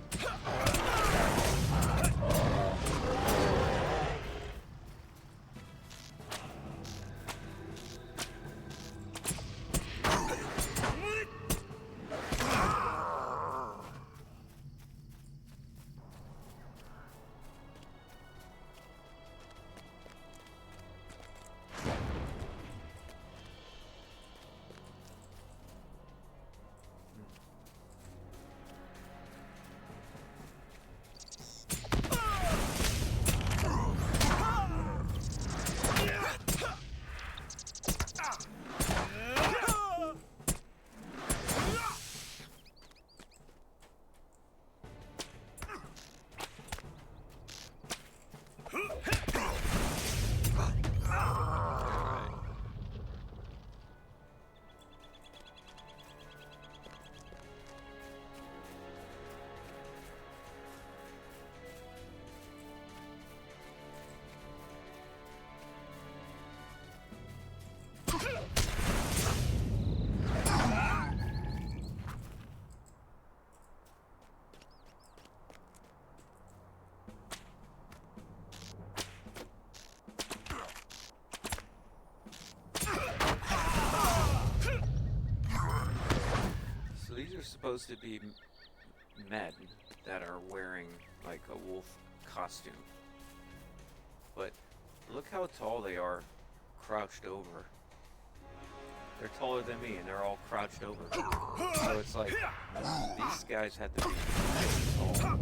Supposed to be men that are wearing like a wolf costume, but look how tall they are crouched over. They're taller than me and they're all crouched over. So it's like these guys have to be tall.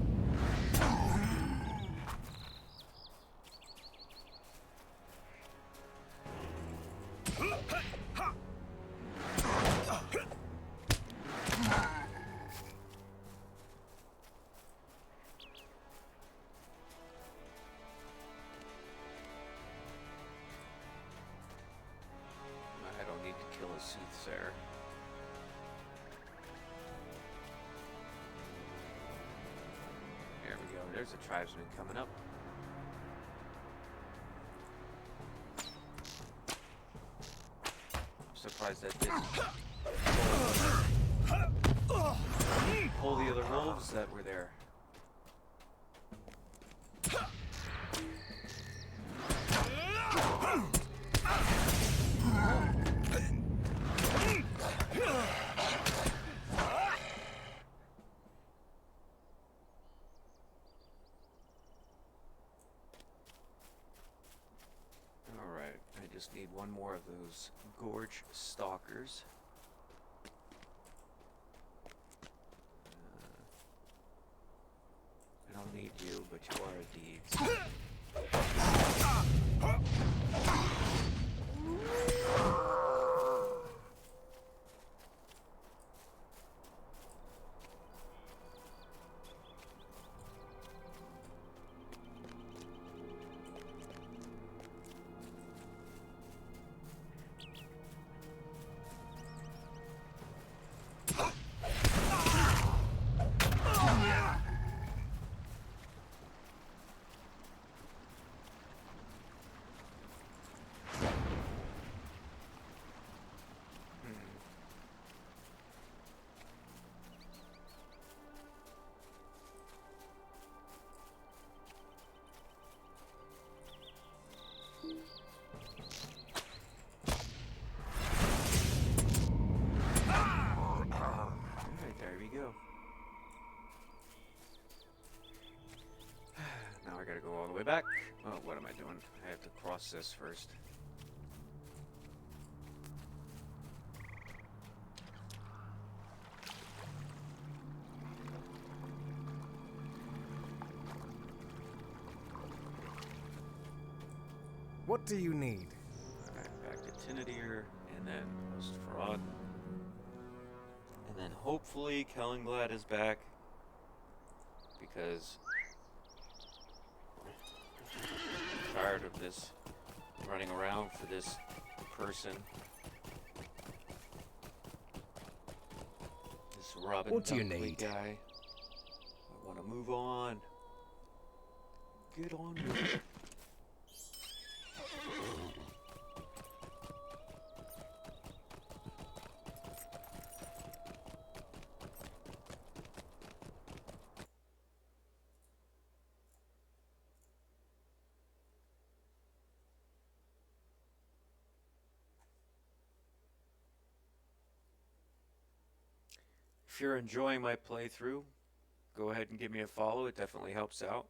Kill a soothsayer. There we go. There's a tribesman coming up. I'm surprised that didn't pull the other wolves that were there. Just need one more of those gorge stalkers. I don't need you, but you are a deed. all the way back. Oh, what am I doing? I have to cross this first.
What do you need?
Alright, back to Tinadir, and then Ostfarad. And then hopefully Kellenglad is back. Because I'm tired of this running around for this person. This Robin
What do you
Dunkley
need?
guy. I want to move on. Get on with it. If you're enjoying my playthrough, go ahead and give me a follow. It definitely helps out.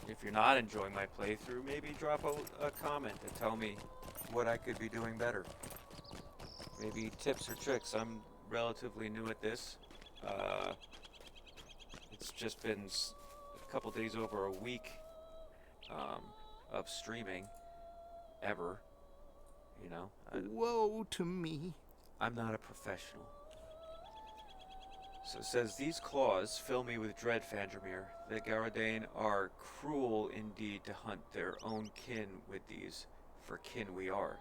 If you're not enjoying my playthrough, maybe drop a comment and tell me what I could be doing better. Maybe tips or tricks. I'm relatively new at this. It's just been a couple days over a week of streaming. Ever, you know.
Woe to me.
I'm not a professional. So it says, these claws fill me with dread, Fandramir. The Garadane are cruel indeed to hunt their own kin with these, for kin we are.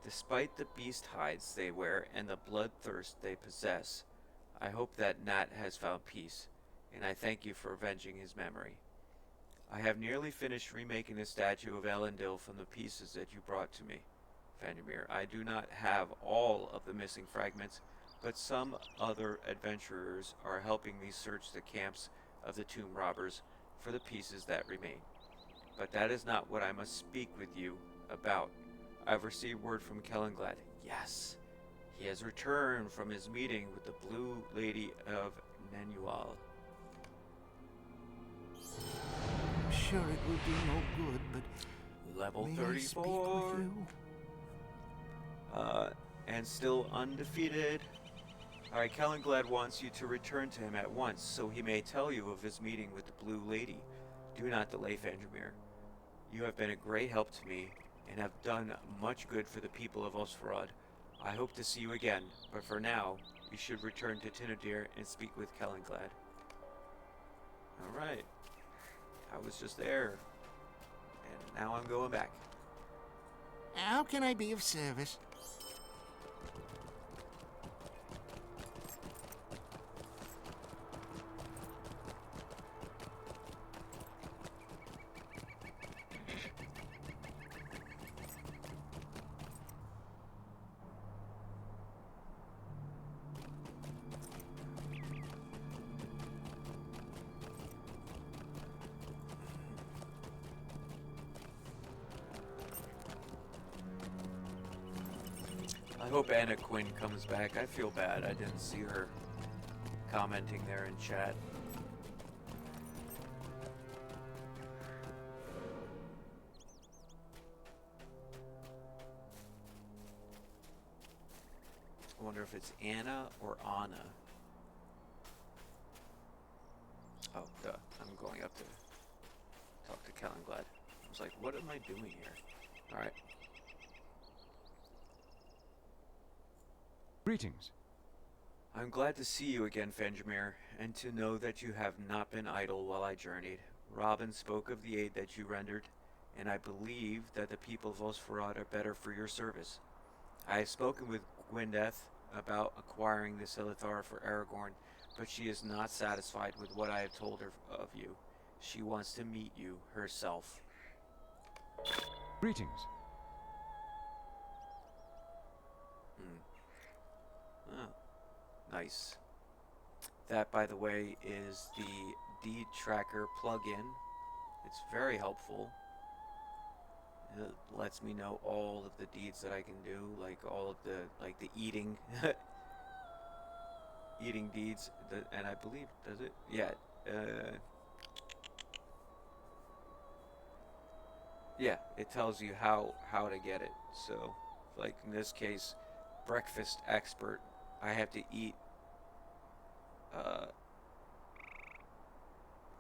Despite the beast hides they wear and the bloodthirst they possess, I hope that Nat has found peace, and I thank you for avenging his memory. I have nearly finished remaking the statue of Elendil from the pieces that you brought to me, Vandermeer. I do not have all of the missing fragments, but some other adventurers are helping me search the camps of the tomb robbers for the pieces that remain. But that is not what I must speak with you about. I've received word from Kellenglad. Yes, he has returned from his meeting with the Blue Lady of Nenual.
I'm sure it will do no good, but
Level
may
34.
I speak with you?
And still undefeated. Alright, Kellenglad wants you to return to him at once, so he may tell you of his meeting with the Blue Lady. Do not delay, Vandermeer. You have been a great help to me, and have done much good for the people of Ostfarad. I hope to see you again, but for now, you should return to Tinadir and speak with Kellenglad. Alright. I was just there, and now I'm going back.
How can I be of service?
I hope Anna Quinn comes back. I feel bad. I didn't see her commenting there in chat. I wonder if it's Anna or Anna. Oh, duh. I'm going up to talk to Kellenglad. I was like, what am I doing here? Alright.
Greetings.
I'm glad to see you again, Fenjamir, and to know that you have not been idle while I journeyed. Robin spoke of the aid that you rendered, and I believe that the people of Ostfarad are better for your service. I have spoken with Gwendeth about acquiring the Silithar for Aragorn, but she is not satisfied with what I have told her of you. She wants to meet you herself.
Greetings.
Oh, nice. That, by the way, is the deed tracker plugin. It's very helpful. It lets me know all of the deeds that I can do, like all of the, like the eating. eating deeds, and I believe, does it? Yeah. Yeah, it tells you how to get it. So, like in this case, breakfast expert, I have to eat uh,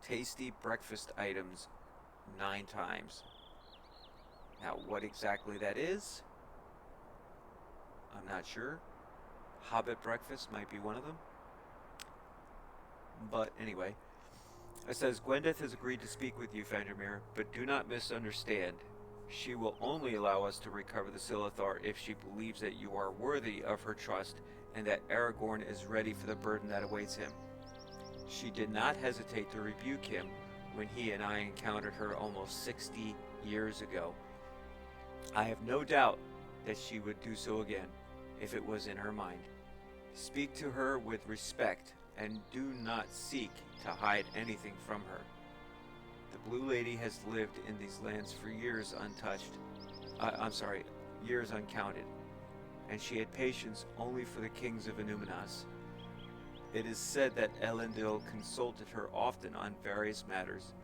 tasty breakfast items 9 times. Now, what exactly that is, I'm not sure. Hobbit breakfast might be one of them. But anyway, it says, Gwendeth has agreed to speak with you, Vandermeer, but do not misunderstand. She will only allow us to recover the Silithar if she believes that you are worthy of her trust and that Aragorn is ready for the burden that awaits him. She did not hesitate to rebuke him when he and I encountered her almost 60 years ago. I have no doubt that she would do so again, if it was in her mind. Speak to her with respect, and do not seek to hide anything from her. The Blue Lady has lived in these lands for years years uncounted, and she had patience only for the kings of Enumenas. It is said that Elendil consulted her often on various matters,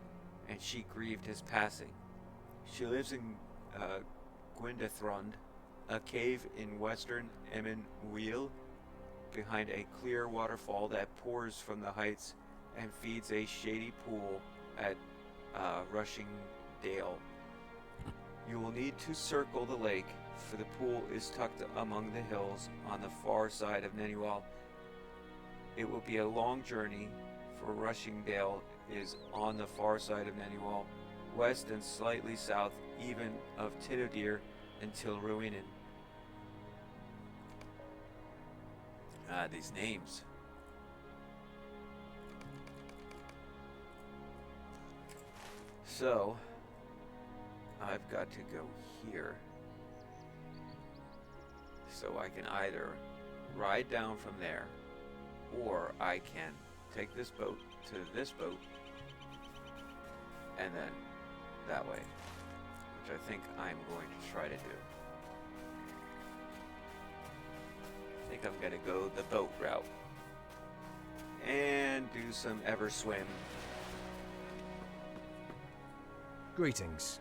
and she grieved his passing. She lives in Gwendethrond, a cave in western Emyn Muil, behind a clear waterfall that pours from the heights and feeds a shady pool at Rushing Dale. You will need to circle the lake, for the pool is tucked among the hills on the far side of Nenual. It will be a long journey, for Rushing Dale is on the far side of Nenual, west and slightly south even of Tinodir until Ruinen. These names. So, I've got to go here. So I can either ride down from there, or I can take this boat to this boat, and then that way, which I think I'm going to try to do. I think I'm going to go the boat route and do some ever swim.
Greetings.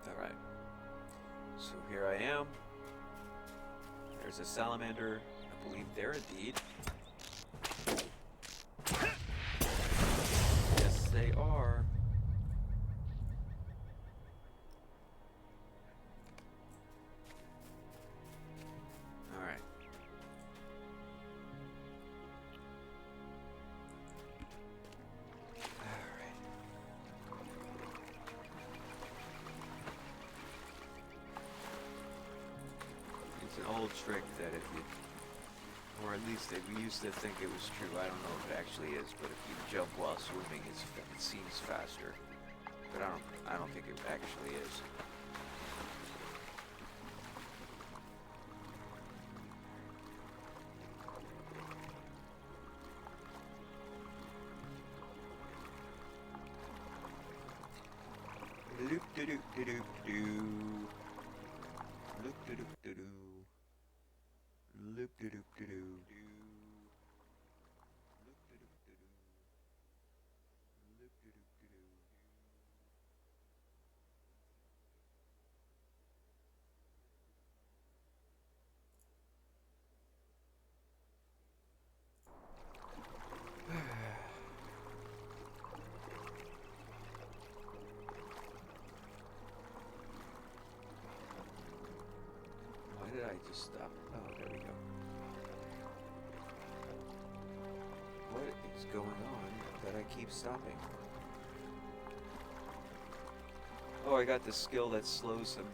Alright. So here I am. There's a salamander. I believe they're a deed. Yes, they are. Alright. It's an old trick that if you, or at least we used to think it was true. I don't know if it actually is, but if you jump while swimming, it seems faster. But I don't think it actually is. Loop de doop de doop doo. Loop de doop de doo. Loop de doop de doo. Loop de doop de doo. Loop de doop de doo. Why did I just stop? Oh, there we go. What is going on that I keep stopping? Oh, I got the skill that slows him.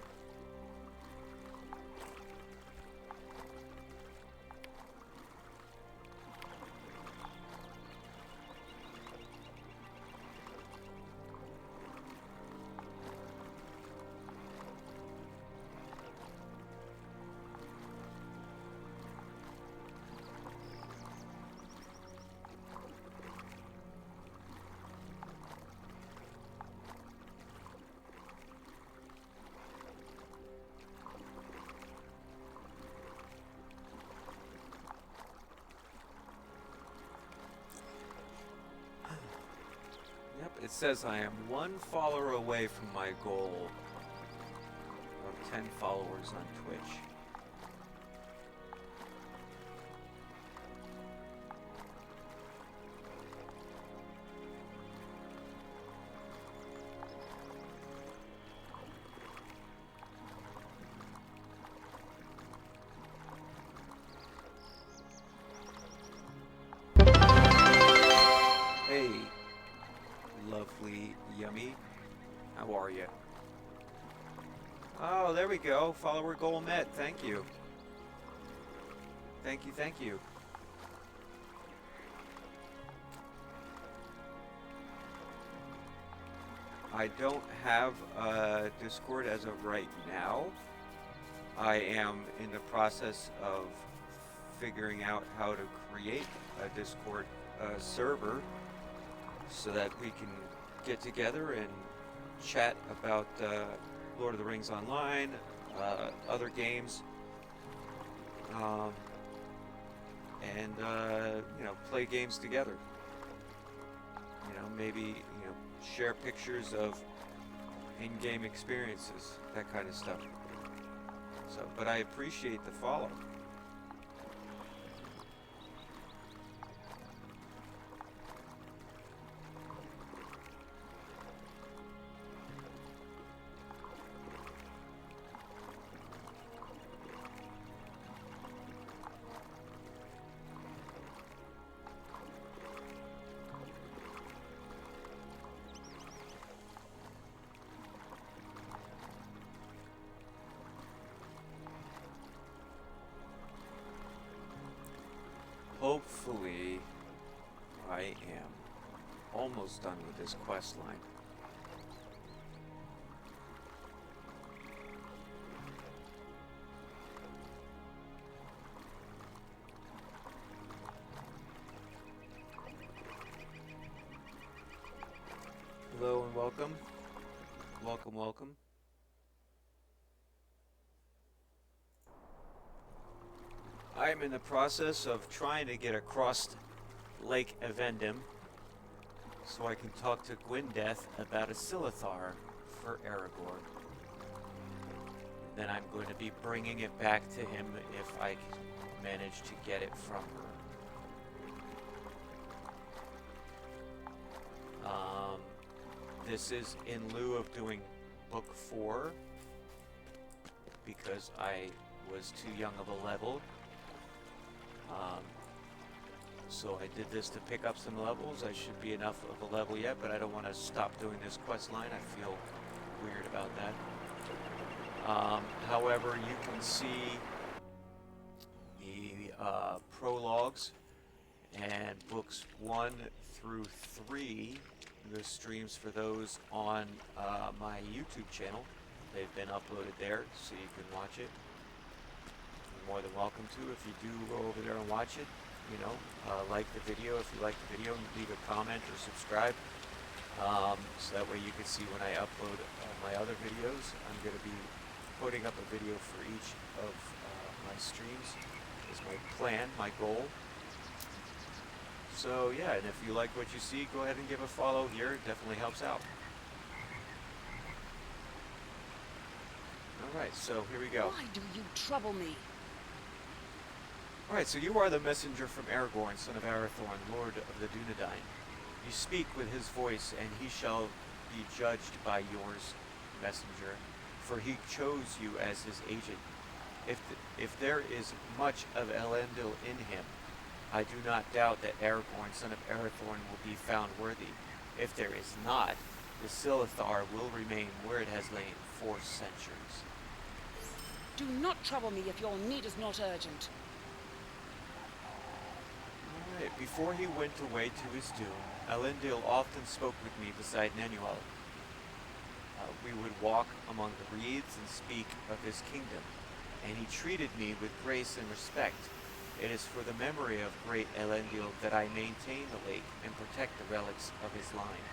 It says I am 1 follower away from my goal of 10 followers on Twitch. Hey, lovely Yummy. How are you? Oh, there we go. Follower goal met. Thank you. Thank you, thank you. I don't have a Discord as of right now. I am in the process of figuring out how to create a Discord server so that we can get together and chat about Lord of the Rings Online, other games, and you know, play games together. You know, maybe share pictures of in-game experiences, that kind of stuff. So, but I appreciate the follow. Hopefully, I am almost done with this quest line. Hello and welcome. Welcome, welcome. I am in the process of trying to get across Lake Evendim so I can talk to Gwyndeath about a Silithar for Aragorn. Then I'm going to be bringing it back to him if I manage to get it from her. This is in lieu of doing book 4 because I was too young of a level. So I did this to pick up some levels. I should be enough of a level yet, but I don't want to stop doing this quest line. I feel weird about that. However, you can see the prologues and books 1 through 3, the streams for those on my YouTube channel. They've been uploaded there, so you can watch it. You're more than welcome to if you do go over there and watch it. You know, like the video if you like the video, and leave a comment or subscribe. So that way you can see when I upload my other videos. I'm going to be putting up a video for each of my streams. Is my plan, my goal. So yeah, and if you like what you see, go ahead and give a follow here. It definitely helps out. Alright, so here we go.
Why do you trouble me?
Alright, so you are the messenger from Aragorn, son of Arathorn, Lord of the Dunedain. You speak with his voice, and he shall be judged by yours, messenger, for he chose you as his agent. If there is much of Elendil in him, I do not doubt that Aragorn, son of Arathorn, will be found worthy. If there is not, the Silithar will remain where it has lain for centuries.
Do not trouble me if your need is not urgent.
Alright, before he went away to his doom, Elendil often spoke with me beside Nenuel. We would walk among the reeds and speak of his kingdom, and he treated me with grace and respect. It is for the memory of great Elendil that I maintain the lake and protect the relics of his line.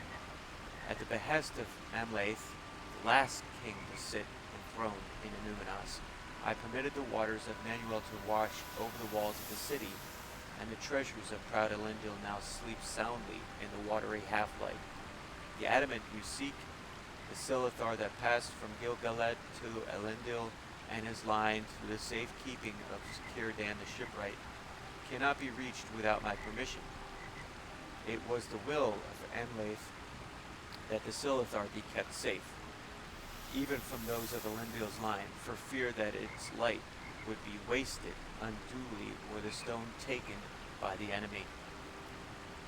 At the behest of Amlaeth, the last king to sit enthroned in Enumenas, I permitted the waters of Nenuel to wash over the walls of the city, and the treasures of proud Elendil now sleep soundly in the watery half-light. The adamant you seek, the Silithar that passed from Gilgalad to Elendil and is lined through the safekeeping of Círdan the shipwright, cannot be reached without my permission. It was the will of Anlaith that the Silithar be kept safe, even from those of Elendil's line, for fear that its light would be wasted unduly or the stone taken by the enemy.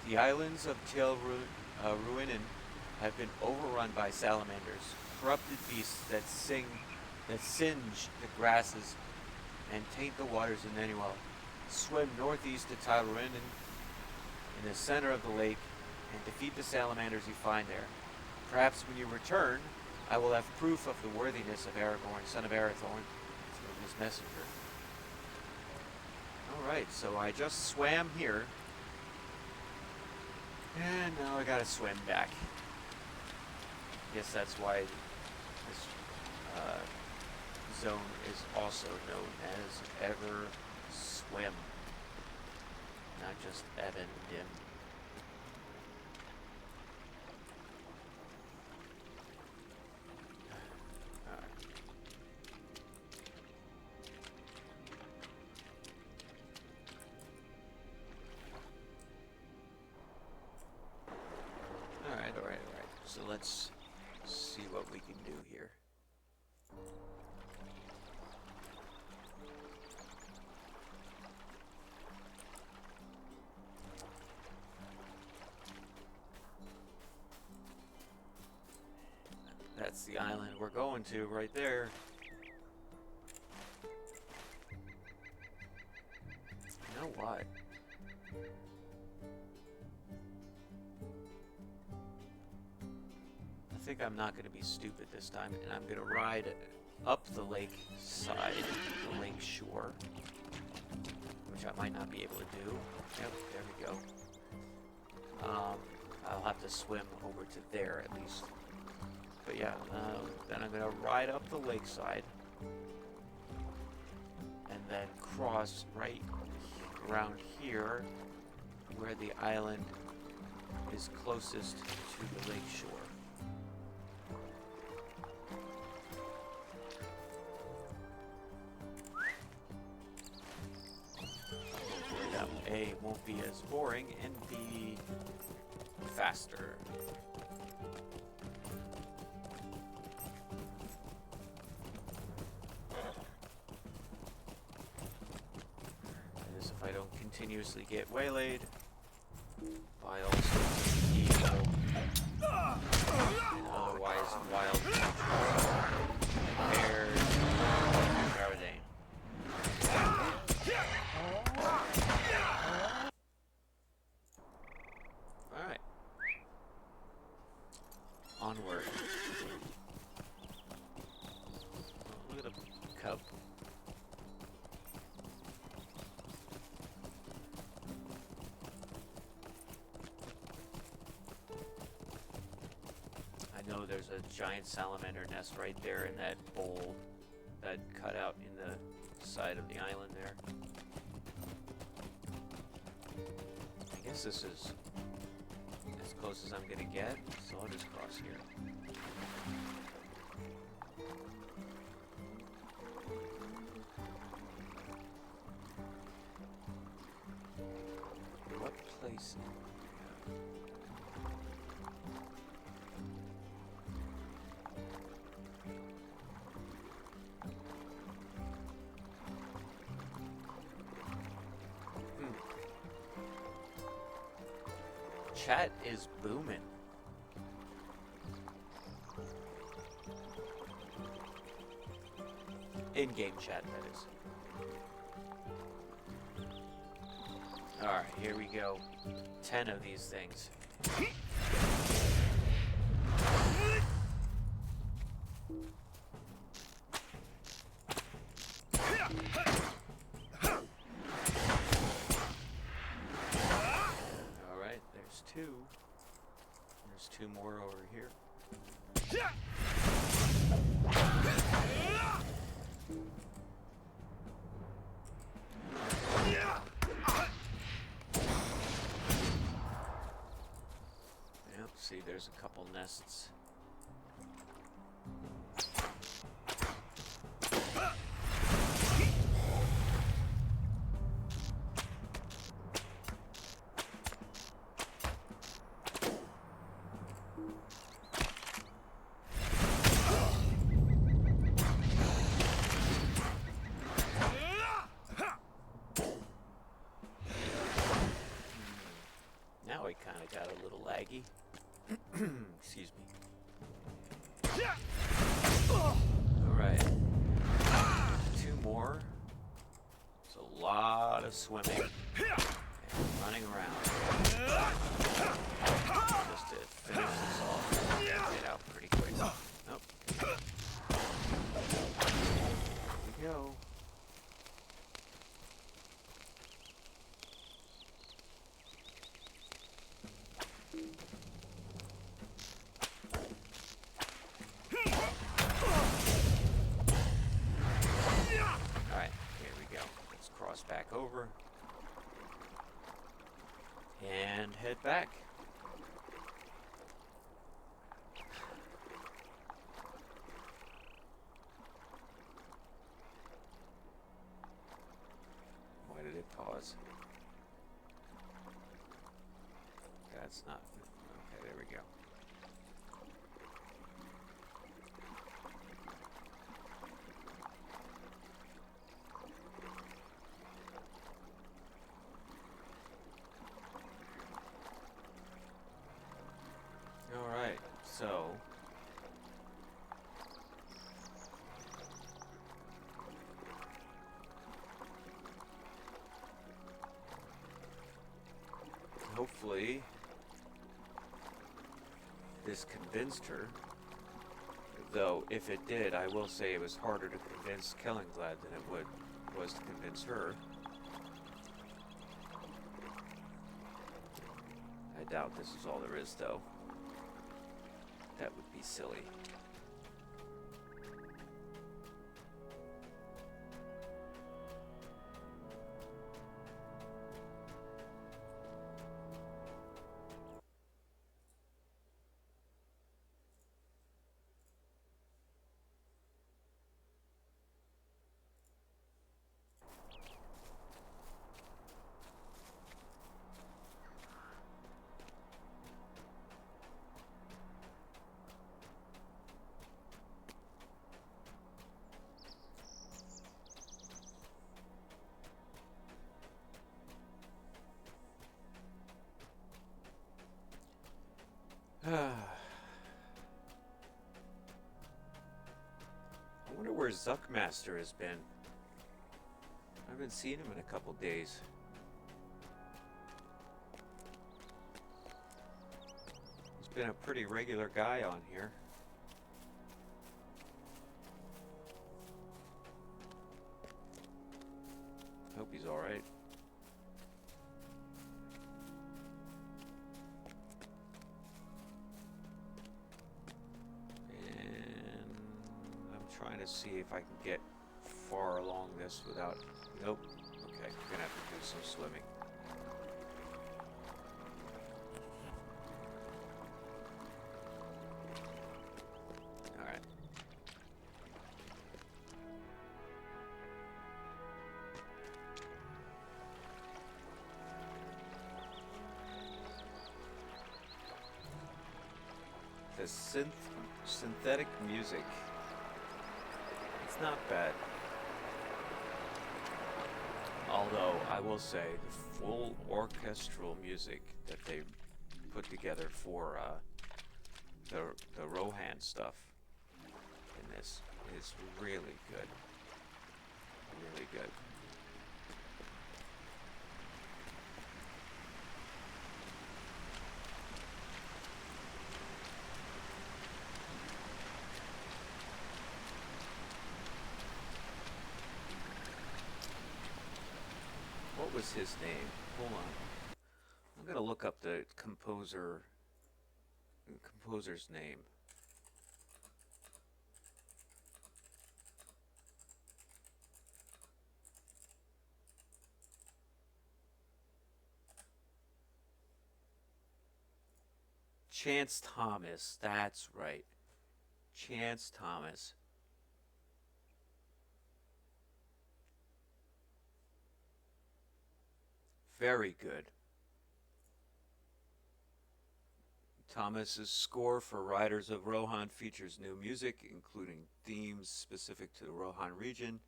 The islands of Tel Ruinen have been overrun by salamanders, corrupted beasts that singe the grasses and taint the waters in Nenuel. Swim northeast to Tel Ruinen in the center of the lake and defeat the salamanders you find there. Perhaps when you return, I will have proof of the worthiness of Aragorn, son of Arathorn, through his messenger. Alright, so I just swam here. And now I gotta swim back. Guess that's why this zone is also known as Ever Swim. Not just Evan Dim. Alright. So let's see what we can do here. That's the island we're going to right there. You know what? I think I'm not going to be stupid this time, and I'm going to ride up the lake side, the lake shore, which I might not be able to do. Yep, there we go. I'll have to swim over to there at least. But yeah, then I'm going to ride up the lakeside and then cross right around here where the island is closest to the lake shore. Hopefully that A won't be as boring and B faster. If I don't continuously get waylaid by all sorts of evil and otherwise wild creatures, bears, and Garadane. Alright. Onward. Oh, look at the cub. I know there's a giant salamander nest right there in that bowl that cut out in the side of the island there. I guess this is as close as I'm gonna get, so I'll just cross here. What place? Chat is booming. In-game chat, that is. Alright, here we go. 10 of these things. There's two more over here. Yep, See, there's a couple nests. Now we kind of got a little laggy. Excuse me. Alright. 2 more. It's a lot of swimming. And running around. Just to finish this off. Get out pretty quick. Nope. Here we go. Alright, here we go. Let's cross back over. And head back. Why did it pause? That's not... Okay, there we go. Alright, so... hopefully... this convinced her. Though, if it did, I will say it was harder to convince Kellenglad than it was to convince her. I doubt this is all there is, though. That would be silly. I wonder where Zuckmaster has been. I haven't seen him in a couple days. He's been a pretty regular guy on here. Hope he's alright. Trying to see if I can get far along this without... Nope. Okay, I'm gonna have to do some swimming. Alright. The synthetic music. It's not bad. Although, I will say, the full orchestral music that they put together for the Rohan stuff in this is really good. Really good. What was his name? Hold on. I'm gonna look up the composer's name. Chance Thomas. That's right. Chance Thomas. Very good. Thomas's score for Riders of Rohan features new music, including themes specific to the Rohan region.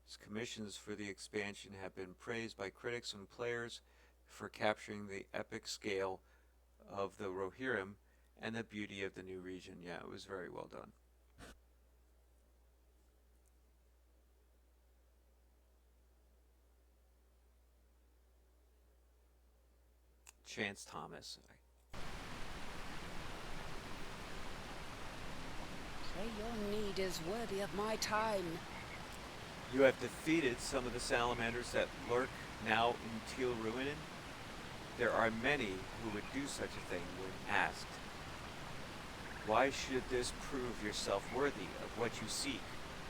His commissions for the expansion have been praised by critics and players for capturing the epic scale of the Rohirrim and the beauty of the new region. Yeah, it was very well done. Chance Thomas.
Pray your need is worthy of my time.
You have defeated some of the salamanders that lurk now in Teal Ruinen. There are many who would do such a thing when asked. Why should this prove yourself worthy of what you seek,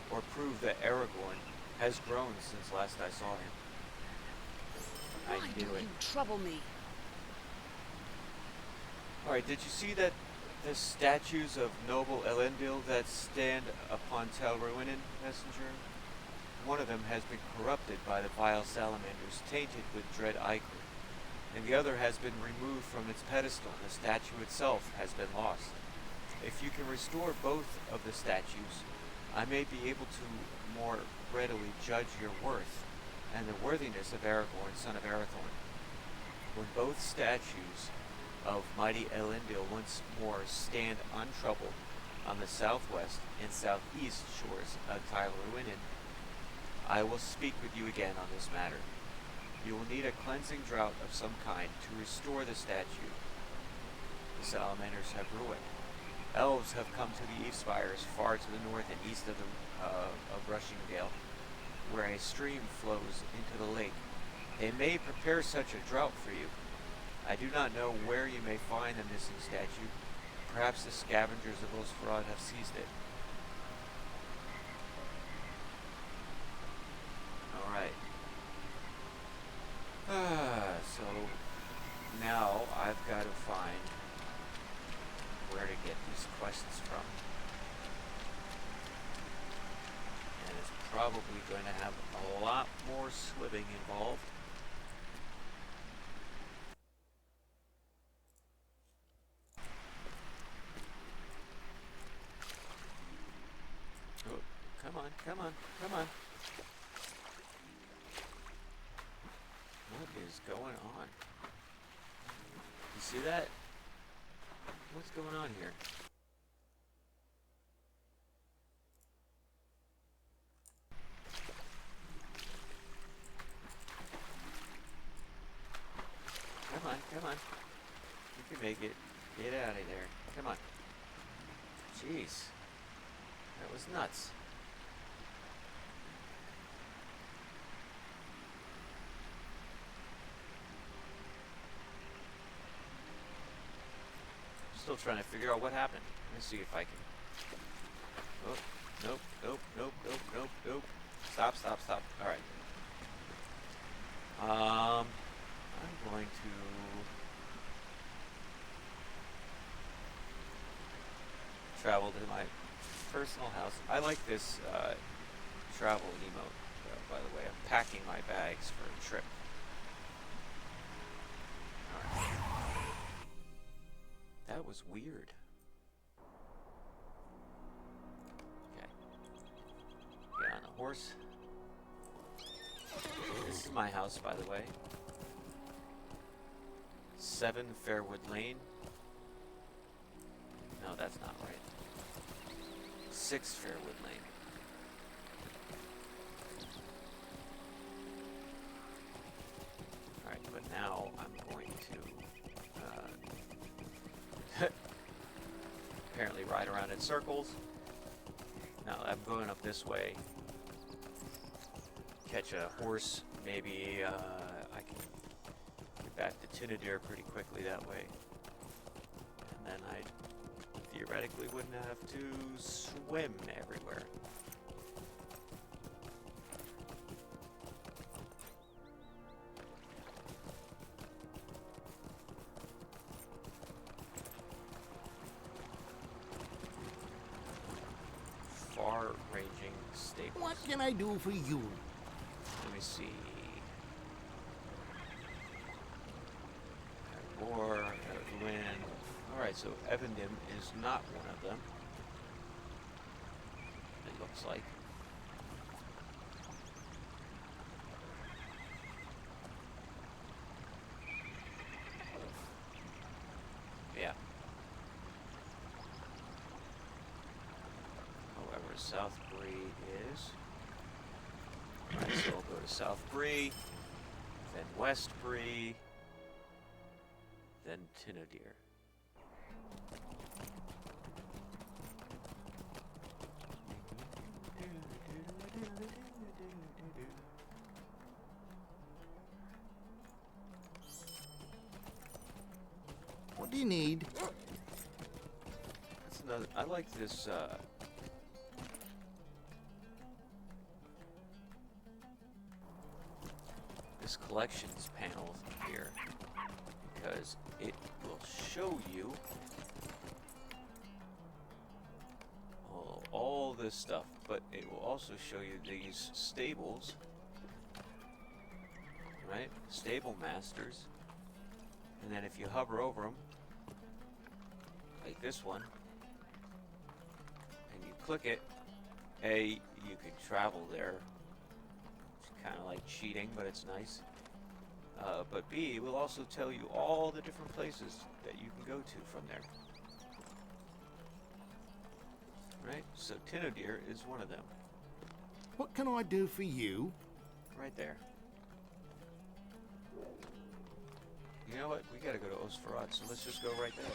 or prove that Aragorn has grown since last I saw him?
Why
I
do
knew it.
you trouble me?
Alright, did you see that the statues of noble Elendil that stand upon Tel Ruinen, messenger? One of them has been corrupted by the vile salamanders, tainted with dread ichor, and the other has been removed from its pedestal. The statue itself has been lost. If you can restore both of the statues, I may be able to more readily judge your worth and the worthiness of Aragorn, son of Arathorn. When both statues of mighty Elendil once more stand untroubled on the southwest and southeast shores of Tel Ruinen, I will speak with you again on this matter. You will need a cleansing draught of some kind to restore the statue. The salamanders have ruined. Elves have come to the Eastspires, far to the north and east of Rushingdale, where a stream flows into the lake. They may prepare such a draught for you. I do not know where you may find the missing statue. Perhaps the scavengers of Osferod have seized it. Alright. So now I've got to find where to get these quests from. And it's probably going to have a lot more swimming involved. Oh, come on, come on, come on. What is going on? You see that? What's going on here? Come on, come on. You can make it. Get out of there. Come on. Jeez. That was nuts. Still trying to figure out what happened. Let's see if I can. Oh, nope, nope, nope, nope, nope, nope. Stop, stop, stop. Alright. I'm going to travel to my personal house. I like this travel emote, by the way. I'm packing my bags for a trip. Alright. That was weird. Okay. Get on the horse. This is my house, by the way. 7 Fairwood Lane. No, that's not right. 6 Fairwood Lane. Alright, but now I'm going to apparently ride around in circles. Now I'm going up this way. Catch a horse. Maybe I can get back to Tinadir pretty quickly that way. And then I theoretically wouldn't have to swim everywhere.
What can I do for you?
Let me see. War, win. Alright, so Evandim is not one of them. It looks like. Yeah. However, South Bree is. Alright, so we'll go to South Bree, then West Bree, then Tinadir.
What do you need?
That's another. I like this. This collections panel here, because it will show you all this stuff, but it will also show you these stables, right? Stable masters, and then if you hover over them, like this one, and you click it, A, you can travel there. It's kind of like cheating, but it's nice. But B, it will also tell you all the different places that you can go to from there. Right? So Tinodir is one of them.
What can I do for you?
Right there. You know what? We gotta go to Osferat, so let's just go right there.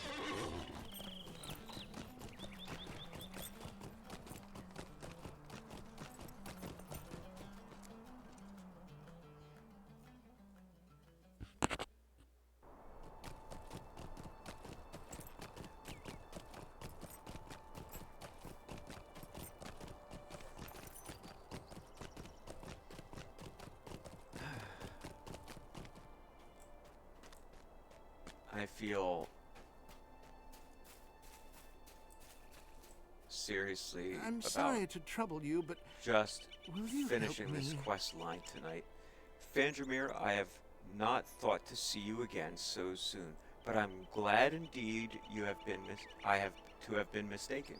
I feel seriously
I'm
about
sorry to trouble you, but
just
will you
finishing
help
this
me?
quest line tonight. Fandramir, I have not thought to see you again so soon, but I'm glad indeed you have been I have to have been mistaken.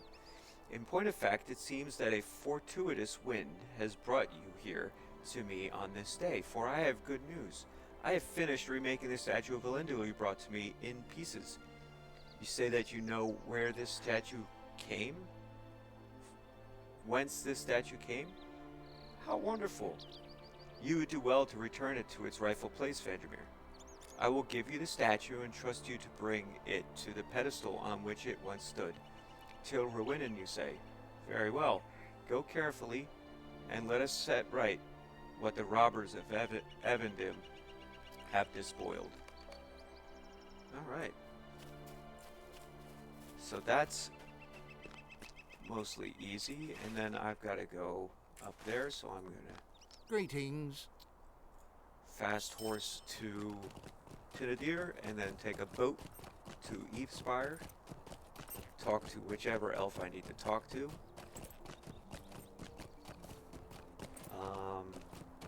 In point of fact, it seems that a fortuitous wind has brought you here to me on this day, for I have good news. I have finished remaking the statue of Elendil you brought to me in pieces. You say that you know where this statue came? Whence this statue came? How wonderful! You would do well to return it to its rightful place, Vandermeer. I will give you the statue and trust you to bring it to the pedestal on which it once stood. Till Rowinen, you say? Very well. Go carefully, and let us set right what the robbers of Evandim have despoiled. Alright. So that's mostly easy, and then I've got to go up there, so I'm going to
Greetings.
fast horse to Tinadir, and then take a boat to Evespire, talk to whichever elf I need to talk to,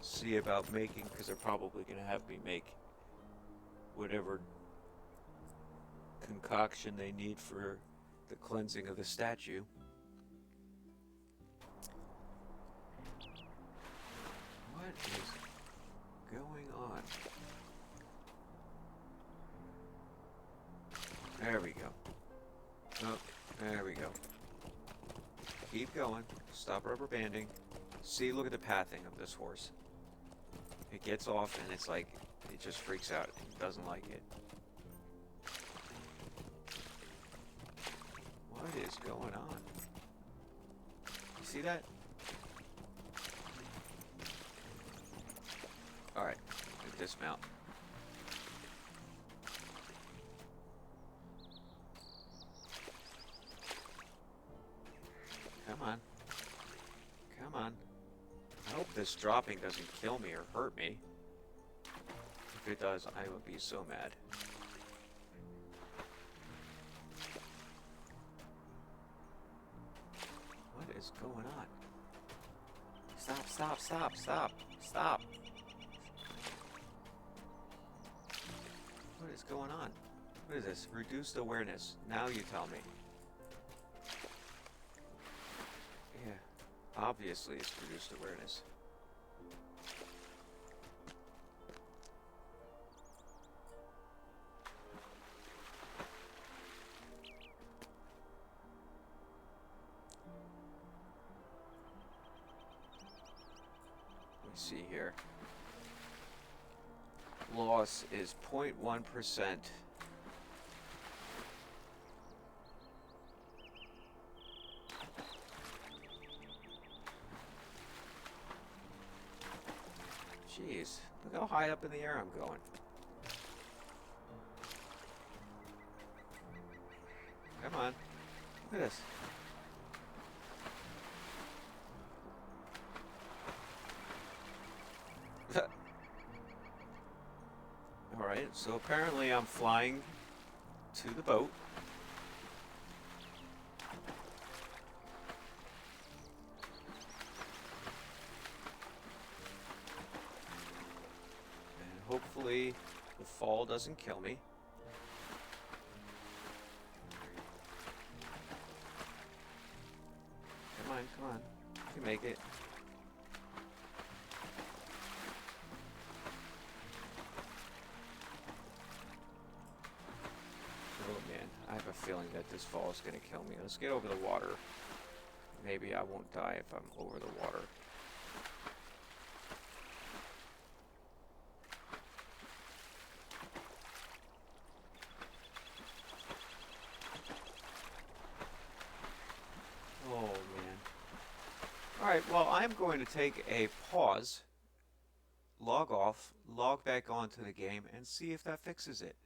see about making, because they're probably going to have me make whatever concoction they need for the cleansing of the statue. What is going on? There we go. Oh, there we go. Keep going. Stop rubber banding. See, look at the pathing of this horse. It gets off and it's like, it just freaks out. It doesn't like it. What is going on? You see that? Alright, dismount. Come on. Come on. I hope this dropping doesn't kill me or hurt me. If it does, I would be so mad. What is going on? Is Stop, stop, stop, stop, stop. What is going on? What is this? Reduced awareness. Now you tell me. Yeah, obviously it's reduced awareness. Let me see here. Loss is 0.1%. Jeez, look how high up in the air I'm going. Come on, look at this. Alright, so apparently I'm flying to the boat. And hopefully the fall doesn't kill me. Come on. You can make it. Oh man, I have a feeling that this fall is going to kill me. Let's get over the water. Maybe I won't die if I'm over the water. Oh man. Alright, well I'm going to take a pause, log off, log back onto the game, and see if that fixes it.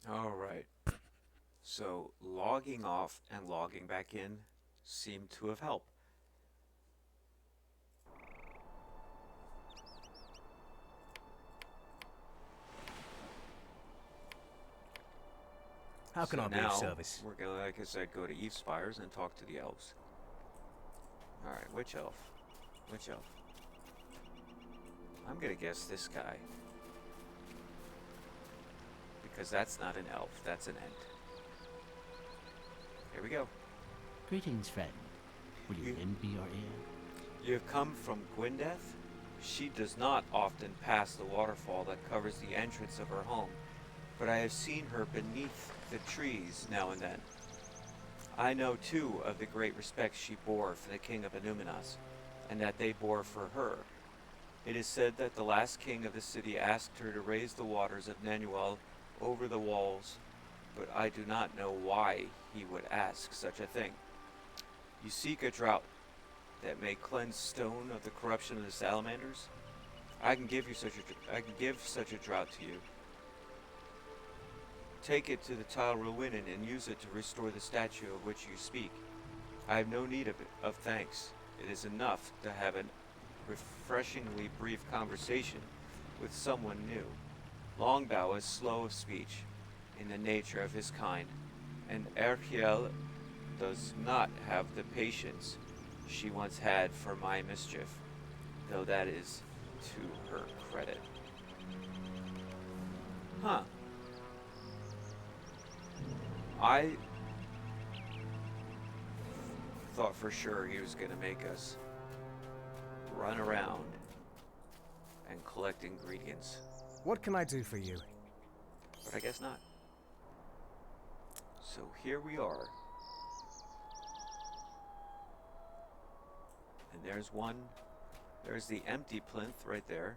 Alright. So, logging off and logging back in seem to have helped.
How can
So
I be of
now,
service?
we're gonna, like I said, go to Eve Spires and talk to the elves. Alright, which elf? Which elf? I'm gonna guess this guy. Because that's not an elf, that's an ent. Here we go.
Greetings, friend. Will you
You-
lend me your ear?
You have come from Gwendeth? She does not often pass the waterfall that covers the entrance of her home, but I have seen her beneath the trees now and then. I know, too, of the great respect she bore for the king of Anuminas, and that they bore for her. It is said that the last king of the city asked her to raise the waters of Nanuel over the walls, but I do not know why he would ask such a thing. You seek a drought that may cleanse stone of the corruption of the salamanders? I can give such a drought to you. Take it to the tile ruinen and use it to restore the statue of which you speak. I have no need of thanks. It is enough to have a refreshingly brief conversation with someone new. Longbow is slow of speech in the nature of his kind, and Erchiel does not have the patience she once had for my mischief, though that is to her credit. Huh. I thought for sure he was gonna make us run around and collect ingredients,
What can I do for you?
but I guess not. So here we are. And there's the empty plinth right there.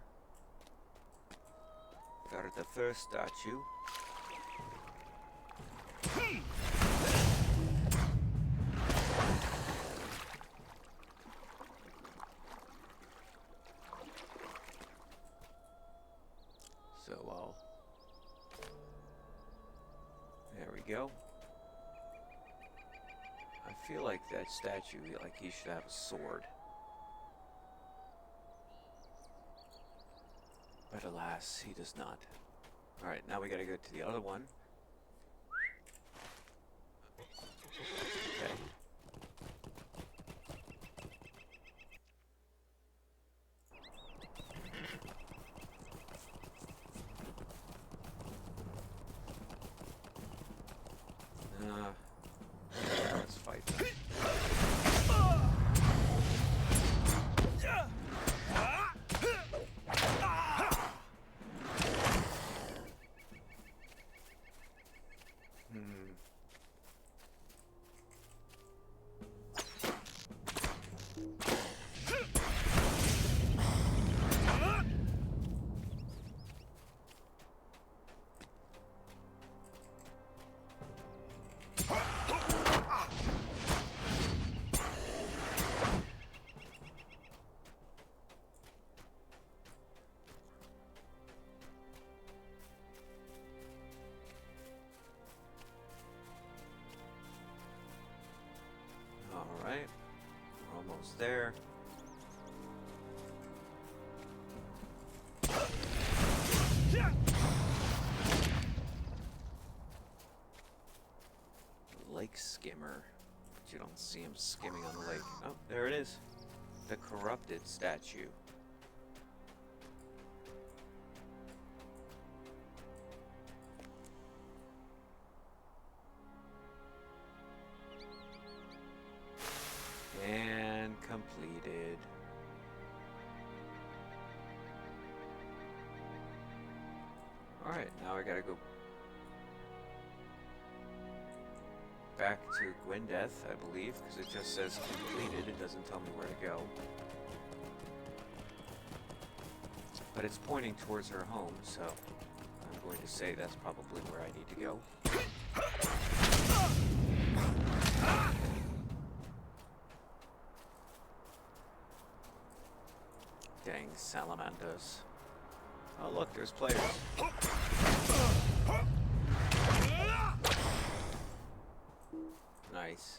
Got the first statue. So there we go. I feel like that statue, like he should have a sword. But alas, he does not. Alright, now we gotta go to the other one. Okay. Let's fight them. Alright, we're almost there. Lake skimmer. But you don't see him skimming on the lake. Oh, there it is. The corrupted statue. And completed. Alright, now I gotta go back to Gwendeth, I believe, because it just says completed. It doesn't tell me where to go. But it's pointing towards her home, so I'm going to say that's probably where I need to go. Dang salamanders. Oh look, there's players. Nice.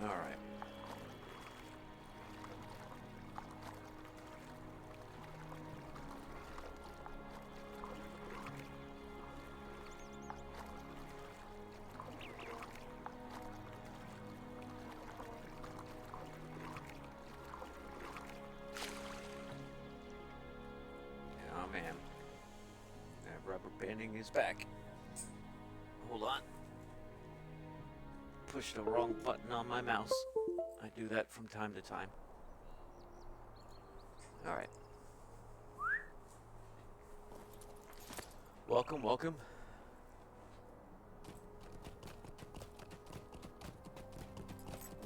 All right. Oh man, that rubber banding is back. Hold on. Pushed the wrong button on my mouse. I do that from time to time. Alright. Welcome, welcome.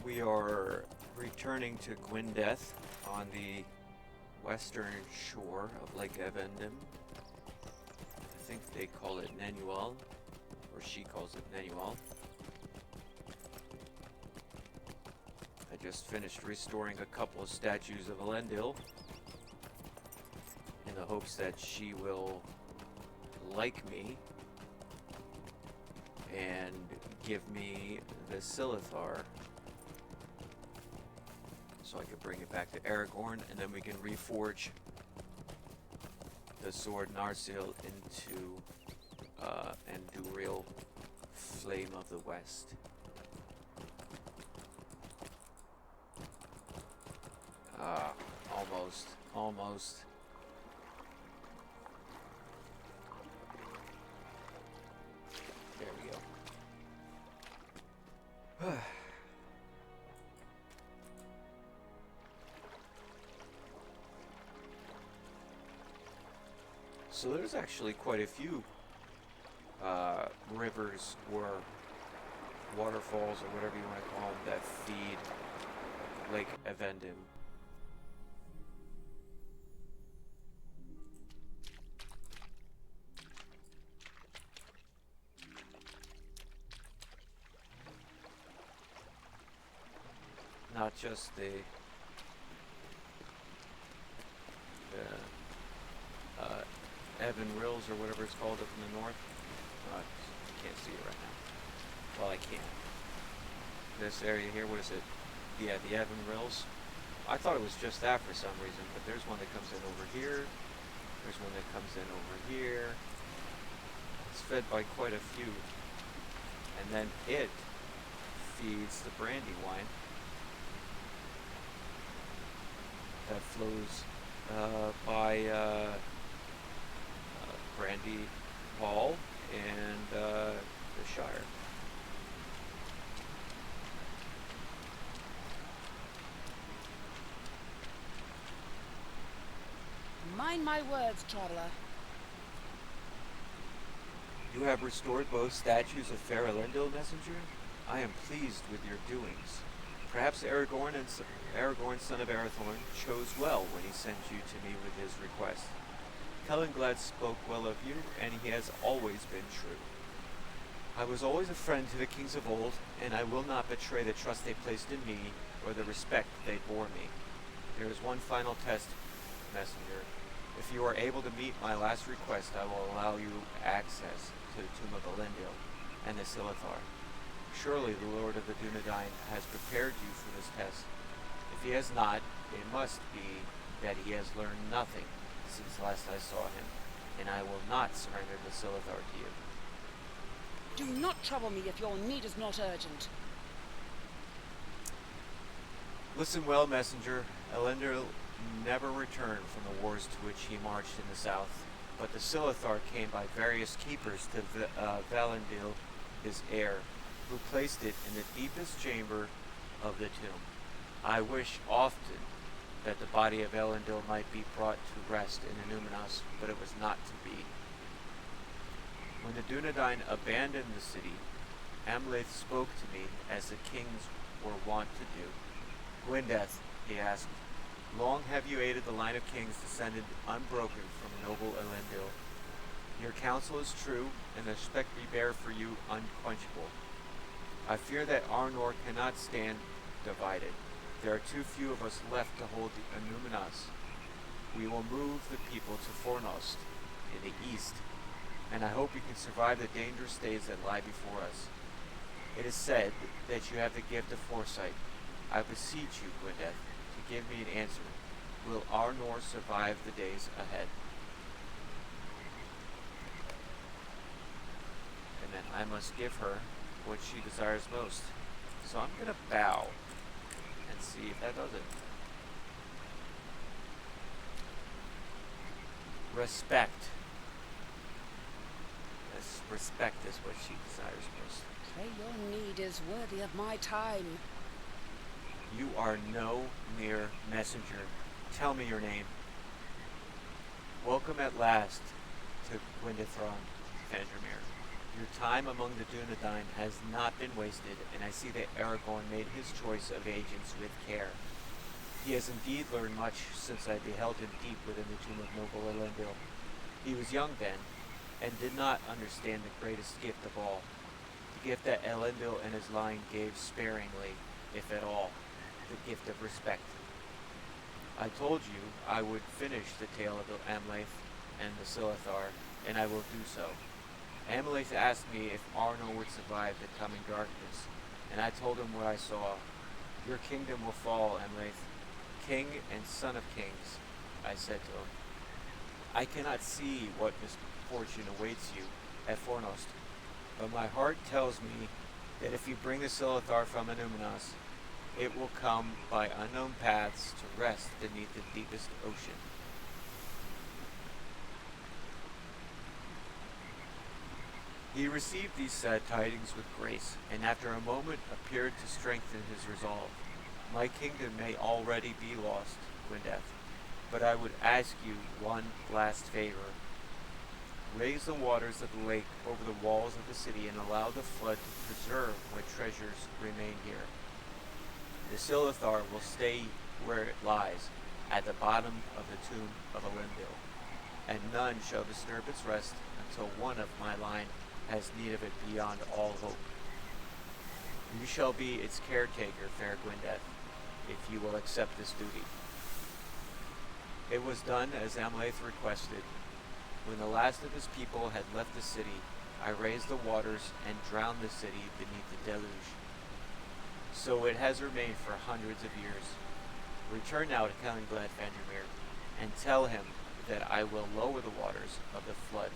We are returning to Gwyndeath on the western shore of Lake Evendem. I think they call it Nenual, or she calls it Nenual. I just finished restoring a couple of statues of Elendil in the hopes that she will like me and give me the Silithar so I can bring it back to Aragorn, and then we can reforge the sword Narsil into Anduril Flame of the West. Almost. There we go. So there's actually quite a few rivers or waterfalls or whatever you want to call them that feed Lake Evendem. Not just the Evan Rills or whatever it's called up in the north. I can't see it right now. Well, I can. This area here, what is it? Yeah, the Evan Rills. I thought it was just that for some reason, but there's one that comes in over here. There's one that comes in over here. It's fed by quite a few. And then it feeds the Brandywine that flows by Brandy Hall and the Shire.
Mind my words, traveler.
You have restored both statues of fair Elendil, messenger. I am pleased with your doings. Perhaps Aragorn, son of Arathorn, chose well when he sent you to me with his request. Kellenglad spoke well of you, and he has always been true. I was always a friend to the kings of old, and I will not betray the trust they placed in me or the respect they bore me. There is one final test, messenger. If you are able to meet my last request, I will allow you access to the Tomb of Elendil and the Silithar. Surely the Lord of the Dunedain has prepared you for this test. If he has not, it must be that he has learned nothing since last I saw him, and I will not surrender the Silithar to you.
Do not trouble me if your need is not urgent.
Listen well, messenger. Elendil never returned from the wars to which he marched in the south, but the Silithar came by various keepers to Valandil, his heir, who placed it in the deepest chamber of the tomb. I wish often that the body of Elendil might be brought to rest in Illuminos, but it was not to be. When the Dunedain abandoned the city, Amleth spoke to me as the kings were wont to do. Gwyneth, he asked, long have you aided the line of kings descended unbroken from noble Elendil. Your counsel is true, and the respect we bear for you unquenchable. I fear that Arnor cannot stand divided. There are too few of us left to hold the Illuminas. We will move the people to Fornost in the east, and I hope you can survive the dangerous days that lie before us. It is said that you have the gift of foresight. I beseech you, Gwyneth, to give me an answer. Will Arnor survive the days ahead? And then I must give her what she desires most. So I'm going to bow and see if that does it. Respect. Yes, respect is what she desires most.
Pray your need is worthy of my time.
You are no mere messenger. Tell me your name. Welcome at last to Gwyndethron, Vandermeer. Your time among the Dunedain has not been wasted, and I see that Aragorn made his choice of agents with care. He has indeed learned much since I beheld him deep within the tomb of noble Elendil. He was young then, and did not understand the greatest gift of all, the gift that Elendil and his line gave sparingly, if at all, the gift of respect. I told you I would finish the tale of Amleth and the Silithar, and I will do so. Amleth asked me if Arnor would survive the coming darkness, and I told him what I saw. Your kingdom will fall, Amleth, king and son of kings, I said to him. I cannot see what misfortune awaits you at Fornost, but my heart tells me that if you bring the Silithar from Illuminos, it will come by unknown paths to rest beneath the deepest ocean. He received these sad tidings with grace, and after a moment appeared to strengthen his resolve. My kingdom may already be lost, Gwyneth, but I would ask you one last favor. Raise the waters of the lake over the walls of the city and allow the flood to preserve what treasures remain here. The Silithar will stay where it lies, at the bottom of the tomb of Elendil, and none shall disturb its rest until one of my line has need of it beyond all hope. You shall be its caretaker, fair Gwyneth, if you will accept this duty. It was done as Amleth requested. When the last of his people had left the city, I raised the waters and drowned the city beneath the deluge. So it has remained for hundreds of years. Return now to Kellinglad Vandermeer, and tell him that I will lower the waters of the flood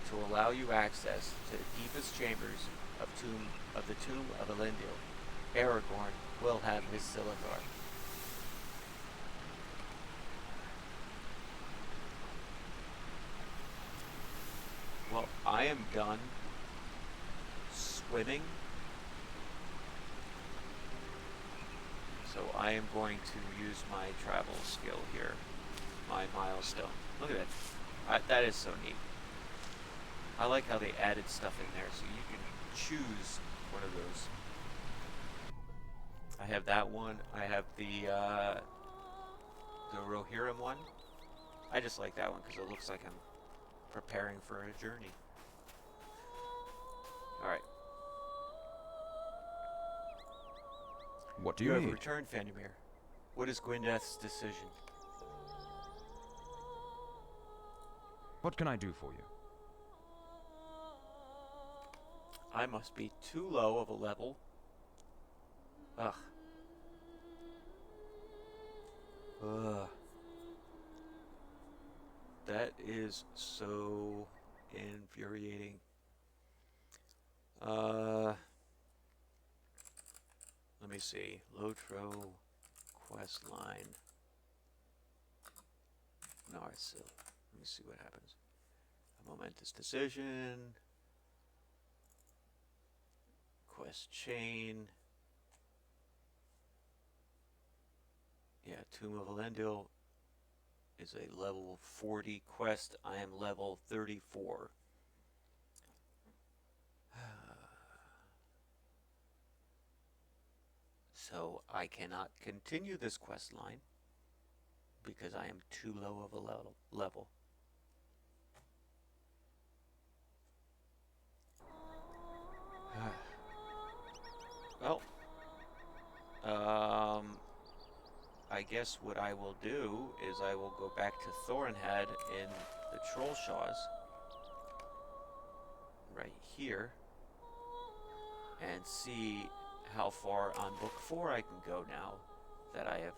to allow you access to the deepest chambers of the tomb of Elendil. Aragorn will have his Silithar. Well, I am done swimming, so I am going to use my travel skill here, my milestone. Look at that. That is so neat. I like how they added stuff in there, so you can choose one of those. I have that one. I have the Rohirrim one. I just like that one because it looks like I'm preparing for a journey. Alright.
What do
You
you
have
need?
returned, Vandermeer. What is Gwyneth's decision?
What can I do for you?
I must be too low of a level. Ugh. Ugh. That is so infuriating. Let me see. LotRO quest line. Narsil. Let me see what happens. A momentous decision. Quest chain. Yeah, Tomb of Elendil is a level 40 quest. I am level 34. So I cannot continue this quest line because I am too low of a level. Well, I guess what I will do is I will go back to Thornhead in the Trollshaws right here and see how far on book 4 I can go now that I have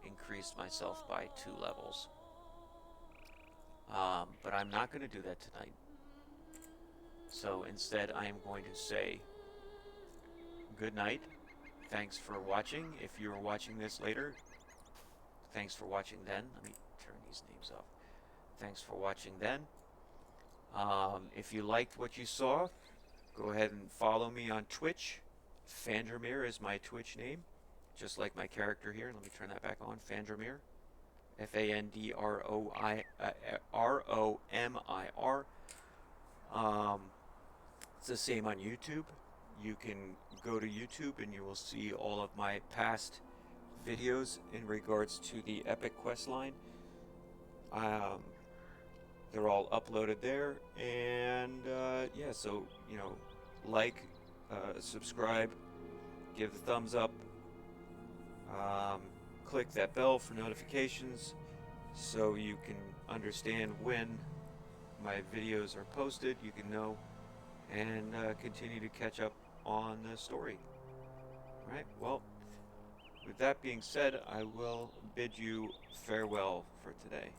increased myself by 2 levels. But I'm not going to do that tonight. So instead I am going to say good night. Thanks for watching. If you're watching this later, thanks for watching then. Let me turn these names off. Thanks for watching then. If you liked what you saw, go ahead and follow me on Twitch. Fandromir is my Twitch name, just like my character here. Let me turn that back on. Fandromir. Fandromir. It's the same on YouTube. You can go to YouTube and you will see all of my past videos in regards to the Epic quest line. They're all uploaded there, and yeah, so like, subscribe, give the thumbs up, click that bell for notifications so you can understand when my videos are posted. You can know and continue to catch up on the story. Alright, well, with that being said, I will bid you farewell for today.